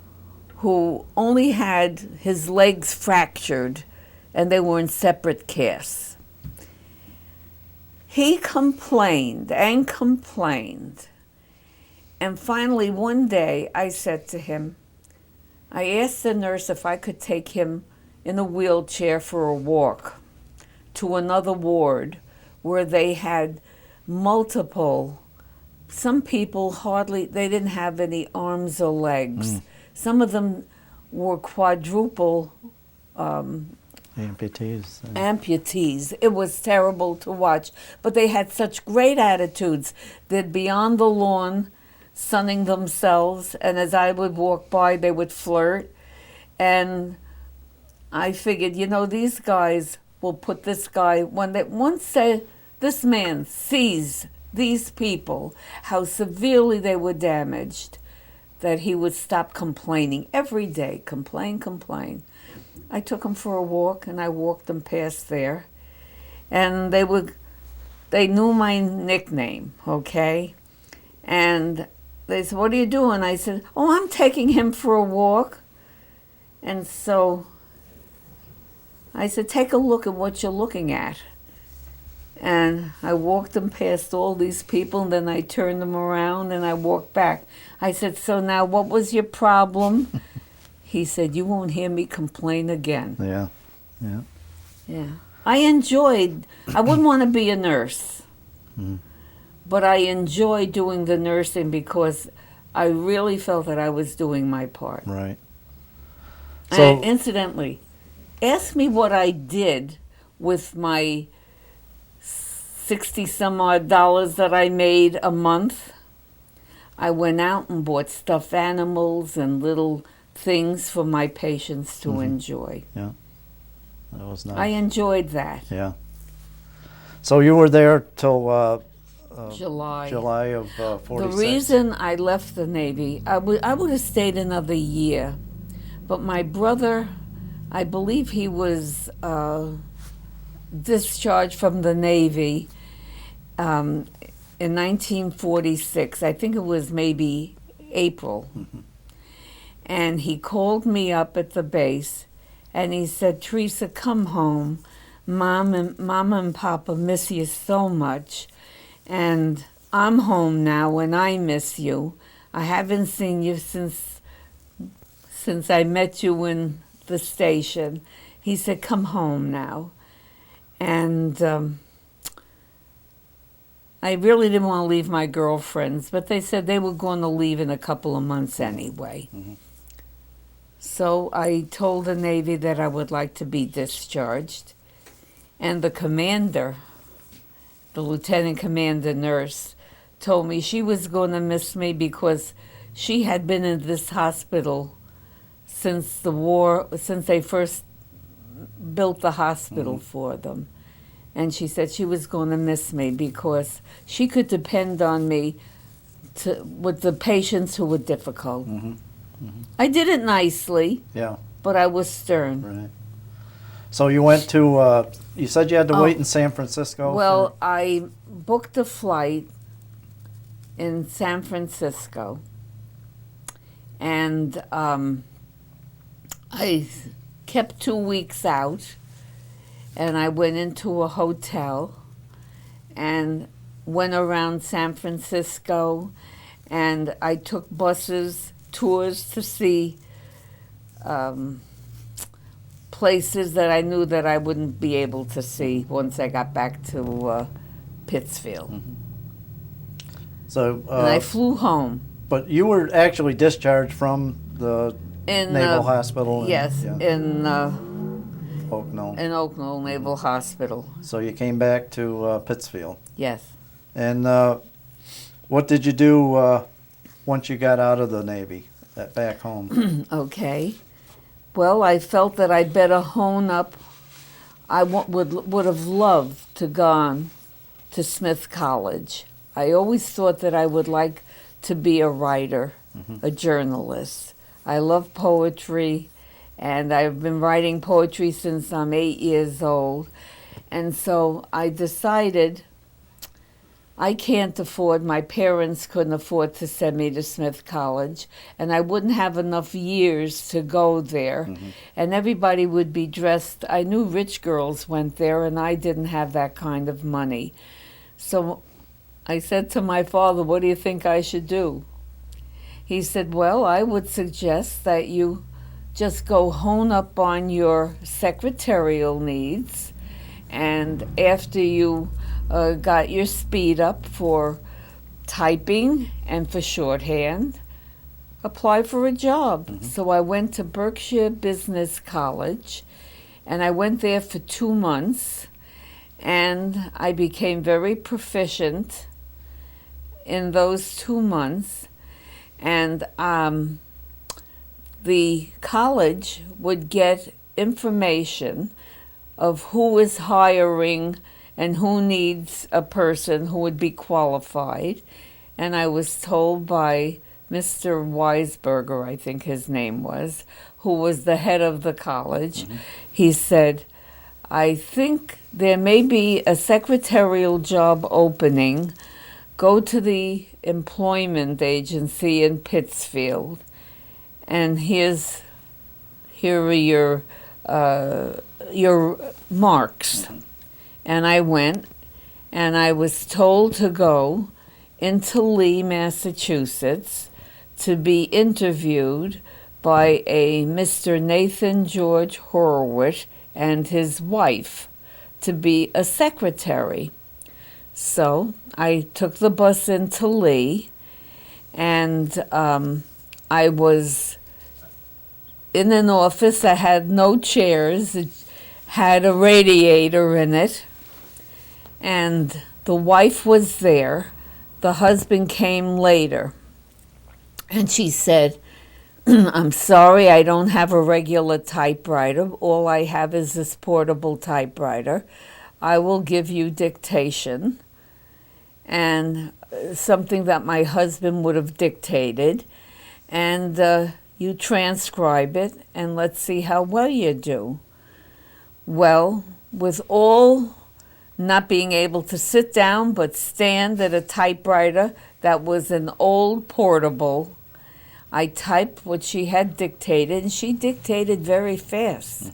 Speaker 2: who only had his legs fractured and they were in separate casts. he complained and complained. And finally, one day, I said to him, I asked the nurse if I could take him in a wheelchair for a walk to another ward where they had multiple. Some people they didn't have any arms or legs. Some of them were quadruple
Speaker 1: amputees.
Speaker 2: amputees. It was terrible to watch, but they had such great attitudes. They'd be on the lawn sunning themselves, and as I would walk by, they would flirt. And I figured, these guys will put this guy, this man sees these people, how severely they were damaged, that he would stop complaining every day. Complain. I took him for a walk, and I walked them past there. And they knew my nickname, okay? And they said, what are you doing? I said, I'm taking him for a walk. And so I said, take a look at what you're looking at. And I walked them past all these people, and then I turned them around, and I walked back. I said, so now what was your problem? He said, you won't hear me complain again.
Speaker 1: Yeah.
Speaker 2: I wouldn't want to be a nurse. But I enjoyed doing the nursing because I really felt that I was doing my part.
Speaker 1: Right.
Speaker 2: And incidentally, ask me what I did with my 60 some odd dollars that I made a month. I went out and bought stuffed animals and little things for my patients to enjoy.
Speaker 1: Yeah. That was nice.
Speaker 2: I enjoyed that.
Speaker 1: Yeah. So you were there till
Speaker 2: July
Speaker 1: of 46.
Speaker 2: The reason I left the Navy, I would have stayed another year, but my brother, I believe he was discharged from the Navy in 1946. I think it was maybe April. And he called me up at the base, and he said, Theresa, come home. Mama and Papa miss you so much. And I'm home now, and I miss you. I haven't seen you since I met you in the station. He said, come home now. And I really didn't want to leave my girlfriends, but they said they were going to leave in a couple of months anyway. So I told the Navy that I would like to be discharged. And the commander, the lieutenant commander nurse, told me she was going to miss me because she had been in this hospital since the war, since they first built the hospital for them. And she said she was going to miss me because she could depend on me with the patients who were difficult. I did it nicely, but I was stern.
Speaker 1: Right. So you went to, you said you had to wait in San Francisco?
Speaker 2: Well, I booked a flight in San Francisco, and I kept 2 weeks out, and I went into a hotel and went around San Francisco, and I took tours to see places that I knew that I wouldn't be able to see once I got back to Pittsfield.
Speaker 1: So,
Speaker 2: and I flew home.
Speaker 1: But you were actually discharged from the Naval Hospital?
Speaker 2: Yes, in
Speaker 1: Oakville.
Speaker 2: In Oakville Naval Hospital.
Speaker 1: So you came back to Pittsfield?
Speaker 2: Yes.
Speaker 1: And what did you do once you got out of the Navy, back home?
Speaker 2: Okay. Well, I felt that I'd better hone up. I would have loved to gone to Smith College. I always thought that I would like to be a writer, a journalist. I love poetry, and I've been writing poetry since I'm 8 years old. And so I decided I can't afford, my parents couldn't afford to send me to Smith College, and I wouldn't have enough years to go there. And everybody would be dressed, I knew rich girls went there, and I didn't have that kind of money. So I said to my father, what do you think I should do? He said, well, I would suggest that you just go hone up on your secretarial needs, and after you got your speed up for typing and for shorthand, apply for a job. So I went to Berkshire Business College, and I went there for 2 months, and I became very proficient in those 2 months. And the college would get information of who is hiring and who needs a person who would be qualified. And I was told by Mr. Weisberger, I think his name was, who was the head of the college. He said, I think there may be a secretarial job opening. Go to the employment agency in Pittsfield, and here are your marks. And I went, and I was told to go into Lee, Massachusetts, to be interviewed by a Mr. Nathan George Horowitz and his wife to be a secretary. So I took the bus into Lee, and I was in an office that had no chairs. It had a radiator in it, and the wife was there. The husband came later, and she said, I'm sorry, I don't have a regular typewriter. All I have is this portable typewriter. I will give you dictation, and something that my husband would have dictated, and you transcribe it, and let's see how well you do. Well, with all not being able to sit down but stand at a typewriter that was an old portable, I typed what she had dictated, and she dictated very fast,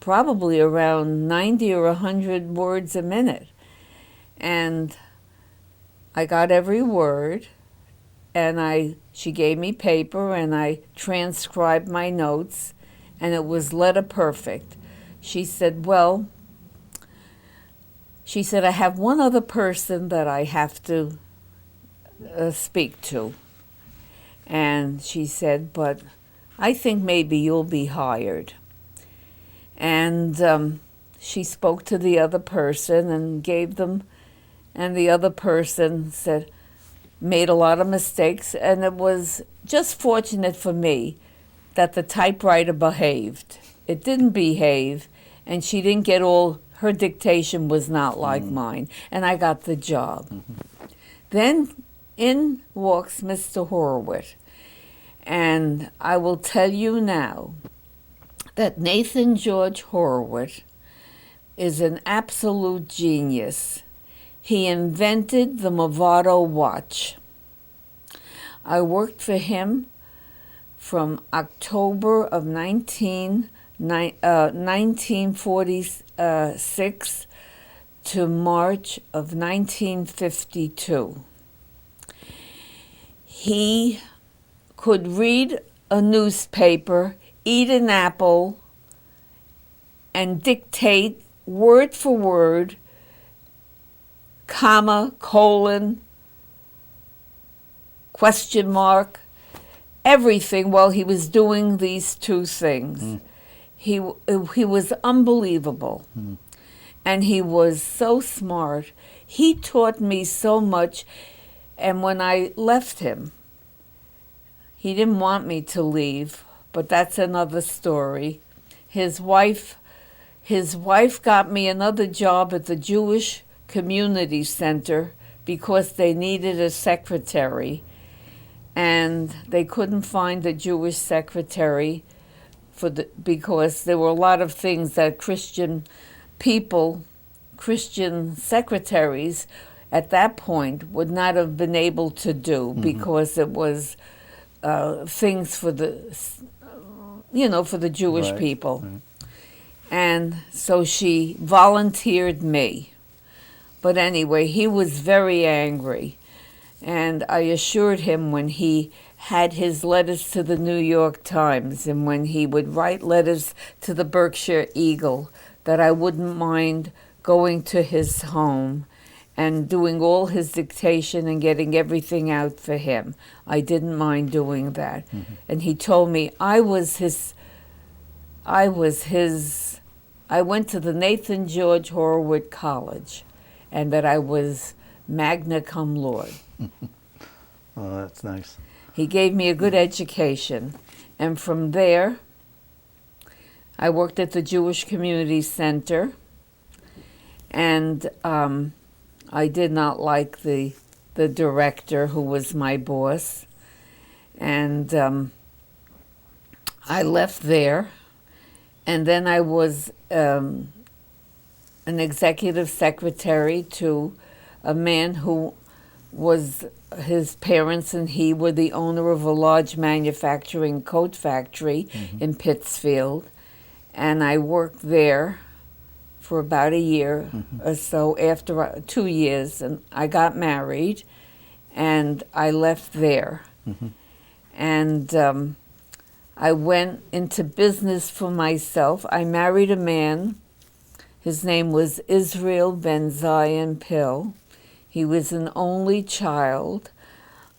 Speaker 2: probably around 90 or 100 words a minute. And I got every word, and she gave me paper, and I transcribed my notes, and it was letter perfect. She said, I have one other person that I have to speak to. And she said, but I think maybe you'll be hired. And she spoke to the other person and gave them, and the other person made a lot of mistakes, and it was just fortunate for me that the typewriter behaved. It didn't behave, and she didn't get her dictation was not like mine, and I got the job. Then in walks Mr. Horowitz, and I will tell you now that Nathan George Horowitz is an absolute genius. He invented the Movado watch. I worked for him from October of 1946 to March of 1952. He could read a newspaper, eat an apple, and dictate word for word, comma, colon, question mark, everything while he was doing these two things. He was unbelievable. And he was so smart. He taught me so much. And when I left him, he didn't want me to leave, but that's another story. His wife got me another job at the Jewish Community Center because they needed a secretary, and they couldn't find a Jewish secretary because there were a lot of things that Christian secretaries at that point would not have been able to do because it was things for the Jewish people. And so she volunteered me. But anyway, he was very angry. And I assured him when he had his letters to the New York Times and when he would write letters to the Berkshire Eagle that I wouldn't mind going to his home and doing all his dictation and getting everything out for him. I didn't mind doing that. Mm-hmm. And he told me I went to the Nathan George Horowitz College, and that I was magna cum laude.
Speaker 1: Oh, that's nice.
Speaker 2: He gave me a good education. And from there, I worked at the Jewish Community Center, and I did not like the director who was my boss. And I left there, and then I was an executive secretary to a man who was, his parents and he were the owner of a large manufacturing coat factory in Pittsfield. And I worked there for about a year or so, after 2 years, and I got married, and I left there. And I went into business for myself. I married a man. His name was Israel Ben Zion Pill. He was an only child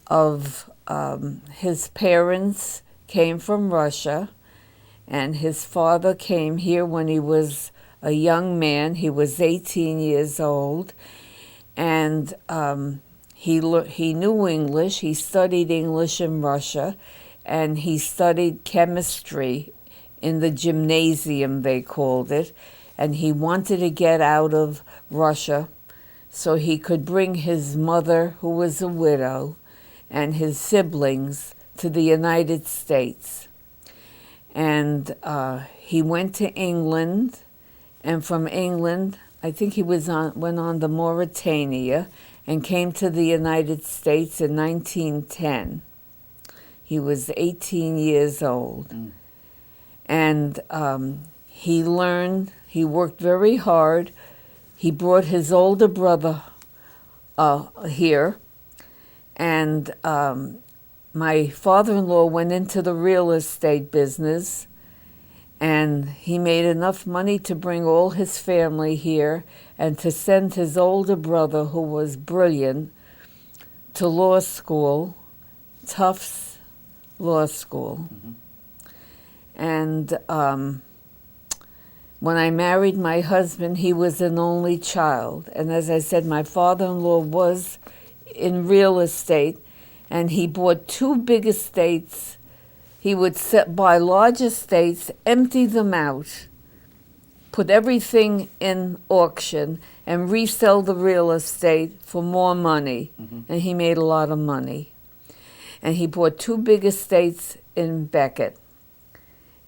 Speaker 2: of, his parents came from Russia, and his father came here when he was a young man. He was 18 years old, and he knew English. He studied English in Russia, and he studied chemistry in the gymnasium, they called it, and he wanted to get out of Russia so he could bring his mother, who was a widow, and his siblings to the United States. And he went to England, and from England, I think he went on to Mauritania and came to the United States in 1910. He was 18 years old. And he learned, he worked very hard. He brought his older brother here, and my father-in-law went into the real estate business, and he made enough money to bring all his family here and to send his older brother, who was brilliant, to law school, Tufts Law School. And when I married my husband, he was an only child. And as I said, my father-in-law was in real estate, and he bought 2 big estates. He would buy large estates, empty them out, put everything in auction, and resell the real estate for more money. And he made a lot of money. And he bought 2 big estates in Becket.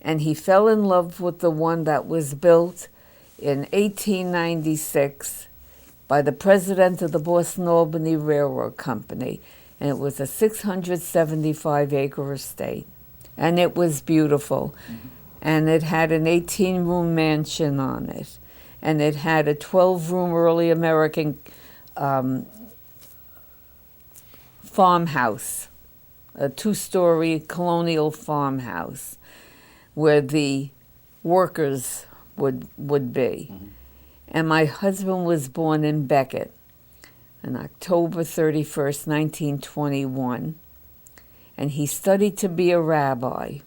Speaker 2: And he fell in love with the one that was built in 1896 by the president of the Boston Albany Railroad Company. And it was a 675-acre estate. And it was beautiful. And it had an 18-room mansion on it. And it had a 12-room early American farmhouse, a 2-story colonial farmhouse, where the workers would be. And my husband was born in Becket on October 31st, 1921. And he studied to be a rabbi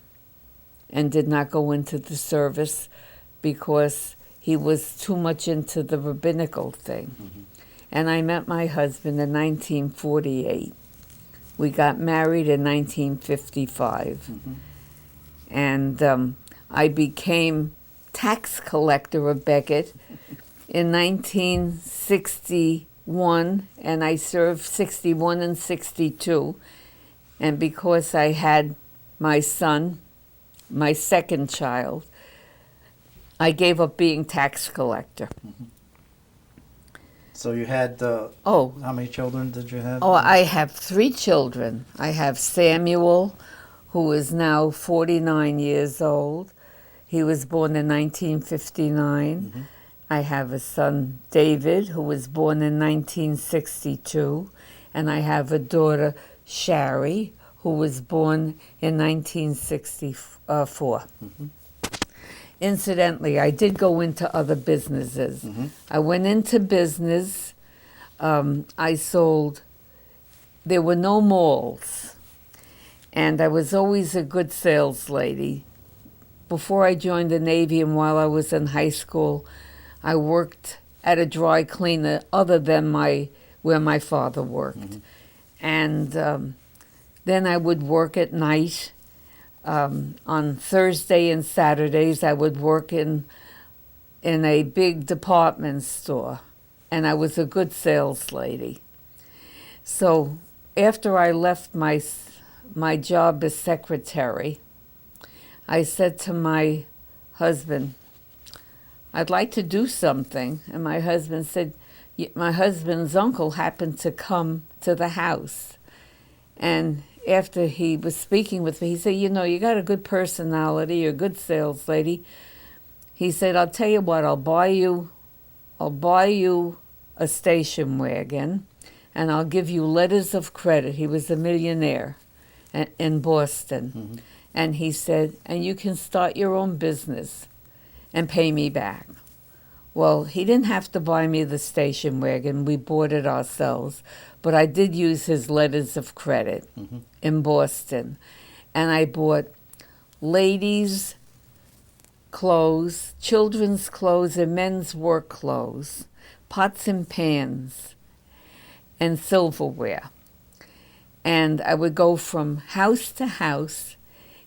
Speaker 2: and did not go into the service because he was too much into the rabbinical thing. And I met my husband in 1948. We got married in 1955. And I became tax collector of Becket in 1961, and I served 61 and 62. And because I had my son, my second child, I gave up being tax collector.
Speaker 1: So you had, how many children did you have?
Speaker 2: Oh, I have 3 children. I have Samuel, who is now 49 years old. He was born in 1959. I I have a son, David, who was born in 1962, and I have a daughter, Shari, who was born in 1964. Incidentally, I did go into other businesses. I went into business. I sold, there were no malls, and I was always a good sales lady. Before I joined the Navy and while I was in high school, I worked at a dry cleaner other than where my father worked. And then I would work at night. On Thursday and Saturdays, I would work in a big department store, and I was a good sales lady. So after I left my job as secretary, I said to my husband, I'd like to do something. And my husband said, my husband's uncle happened to come to the house. And after he was speaking with me, he said, you know, you got a good personality, you're a good sales lady. He said, I'll tell you what, I'll buy you a station wagon, and I'll give you letters of credit. He was a millionaire in Boston. And he said, and you can start your own business and pay me back. Well, he didn't have to buy me the station wagon. We bought it ourselves. But I did use his letters of credit in Boston. And I bought ladies' clothes, children's clothes, and men's work clothes, pots and pans, and silverware. And I would go from house to house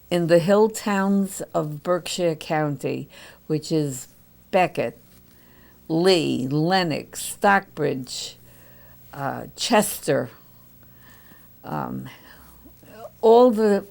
Speaker 2: in the hill towns of Berkshire County, which is Beckett, Lee, Lenox, Stockbridge, Chester, all the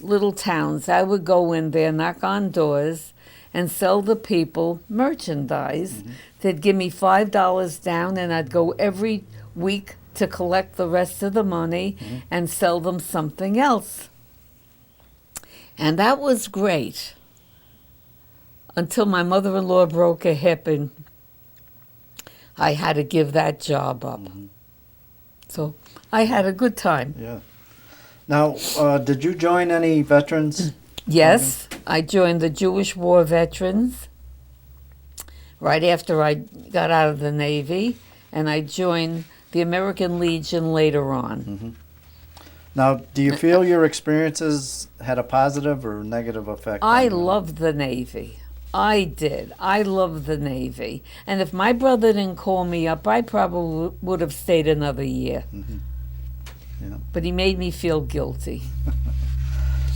Speaker 2: little towns. I would go in there, knock on doors, and sell the people merchandise. They'd give me $5 down, and I'd go every week to collect the rest of the money and sell them something else. And that was great until my mother-in-law broke a hip and I had to give that job up. So I had a good time.
Speaker 1: Yeah. Now, did you join any veterans?
Speaker 2: Yes, I joined the Jewish War Veterans right after I got out of the Navy, and I joined the American Legion later on.
Speaker 1: Now, do you feel your experiences had a positive or negative effect?
Speaker 2: I loved the Navy. I did. I loved the Navy. And if my brother didn't call me up, I probably would have stayed another year.
Speaker 1: Yeah.
Speaker 2: But he made me feel guilty.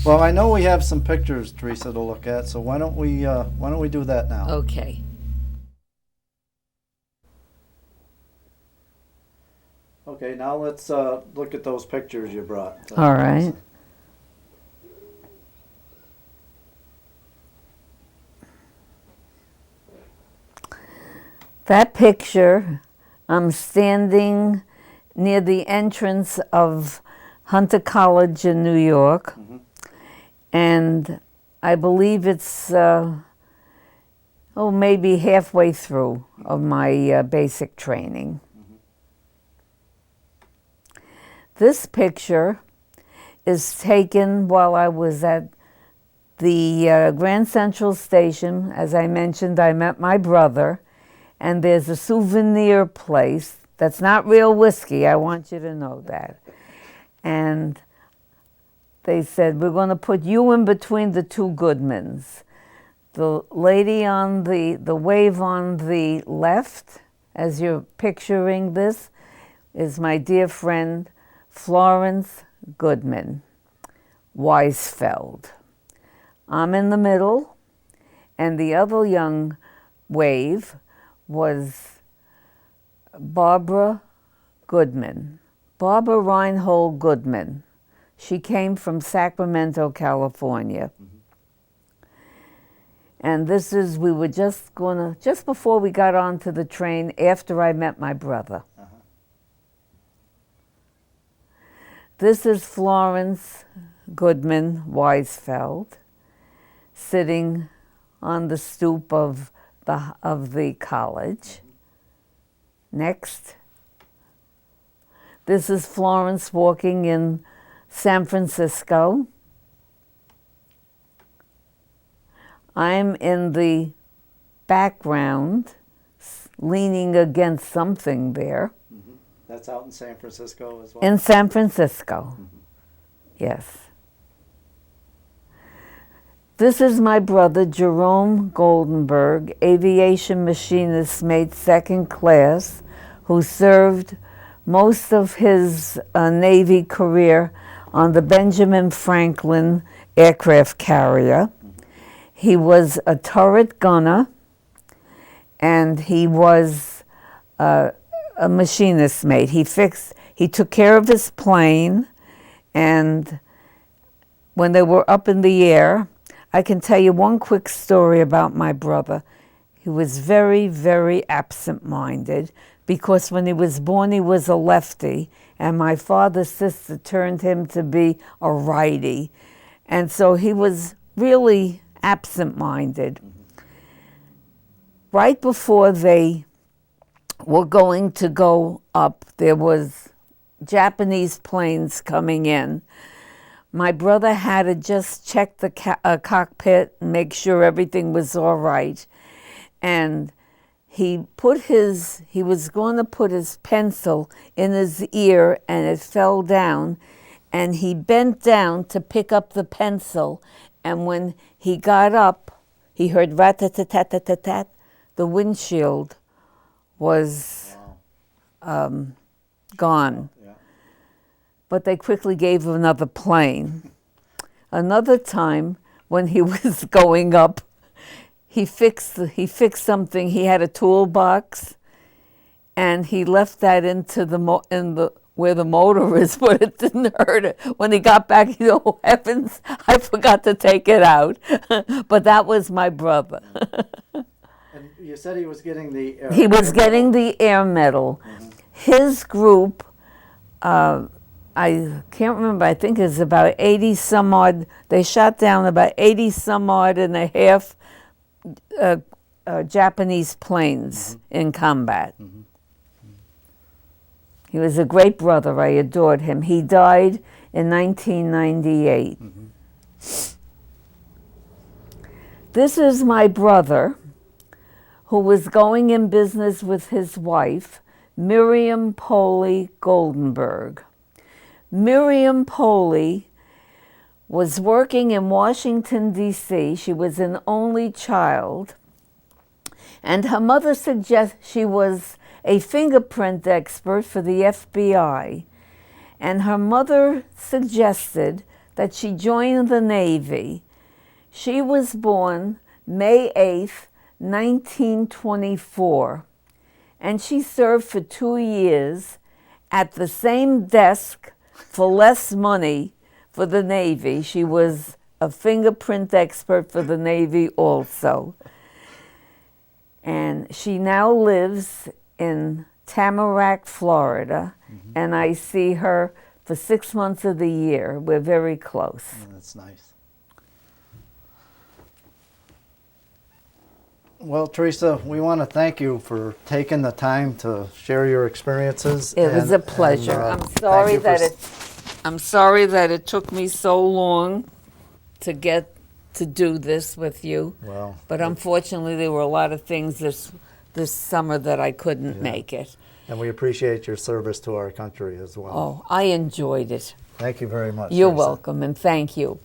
Speaker 1: Well, I know we have some pictures, Theresa, to look at. So why don't we do that now?
Speaker 2: Okay.
Speaker 1: Okay. Now let's look at those pictures you brought.
Speaker 2: All right. That picture, I'm standing near the entrance of Hunter College in New York, and I believe it's maybe halfway through of my basic training. This picture is taken while I was at the Grand Central Station. As I mentioned, I met my brother. And there's a souvenir place that's not real whiskey. I want you to know that. And they said, we're going to put you in between the two Goodmans. The lady on the wave on the left, as you're picturing this, is my dear friend Florence Goodman Weisfeld. I'm in the middle, and the other young wave was Barbara Goodman, Barbara Reinhold Goodman. She came from Sacramento, California. And this is, we were just before we got onto the train, after I met my brother. This is Florence Goodman Weisfeld sitting on the stoop of the college. Next. This is Florence walking in San Francisco. I'm in the background, leaning against something there.
Speaker 1: Mm-hmm. That's out in San Francisco as well?
Speaker 2: In San Francisco, mm-hmm. Yes. This is my brother, Jerome Goldenberg, aviation machinist mate second class, who served most of his Navy career on the Benjamin Franklin aircraft carrier. He was a turret gunner, and he was a machinist mate. He took care of his plane, and when they were up in the air, I can tell you one quick story about my brother. He was very, very absent-minded, because when he was born, he was a lefty, and my father's sister turned him to be a righty. And so he was really absent-minded. Right before they were going to go up, there was Japanese planes coming in. My brother had to just check the cockpit and make sure everything was all right. And he was going to put his pencil in his ear, and it fell down. And he bent down to pick up the pencil. And when he got up, he heard rat-tat-tat-tat-tat-tat. The windshield was gone. Yeah. But they quickly gave him another plane. Another time, when he was going up, he fixed something. He had a toolbox, and he left that into where the motor is, but it didn't hurt it. When he got back, he said, "Oh heavens, I forgot to take it out." But that was my brother.
Speaker 1: And you said he was getting the air.
Speaker 2: He was getting the air medal. Mm-hmm. His group, I can't remember, I think it's about 80 some odd, they shot down about 80 some odd and a half Japanese planes mm-hmm. in combat. Mm-hmm. He was a great brother. I adored him. He died in 1998. Mm-hmm. This is my brother, who was going in business with his wife, Miriam Poley Goldenberg. Miriam Poley was working in Washington, D.C. She was an only child, and her mother she was a fingerprint expert for the FBI, and her mother suggested that she join the Navy. She was born May 8th, 1924, and she served for 2 years at the same desk for less money for the Navy. She was a fingerprint expert for the Navy also. And she now lives in Tamarack, Florida, mm-hmm. and I see her for 6 months of the year. We're very close.
Speaker 1: Oh, that's nice. Well, Theresa, we want to thank you for taking the time to share your experiences.
Speaker 2: It was a pleasure. I'm sorry that it took me so long to get to do this with you.
Speaker 1: Well,
Speaker 2: but unfortunately, there were a lot of things this summer that I couldn't make it.
Speaker 1: And we appreciate your service to our country as well.
Speaker 2: Oh, I enjoyed it.
Speaker 1: Thank you very much.
Speaker 2: You're
Speaker 1: Theresa.
Speaker 2: welcome, and thank you.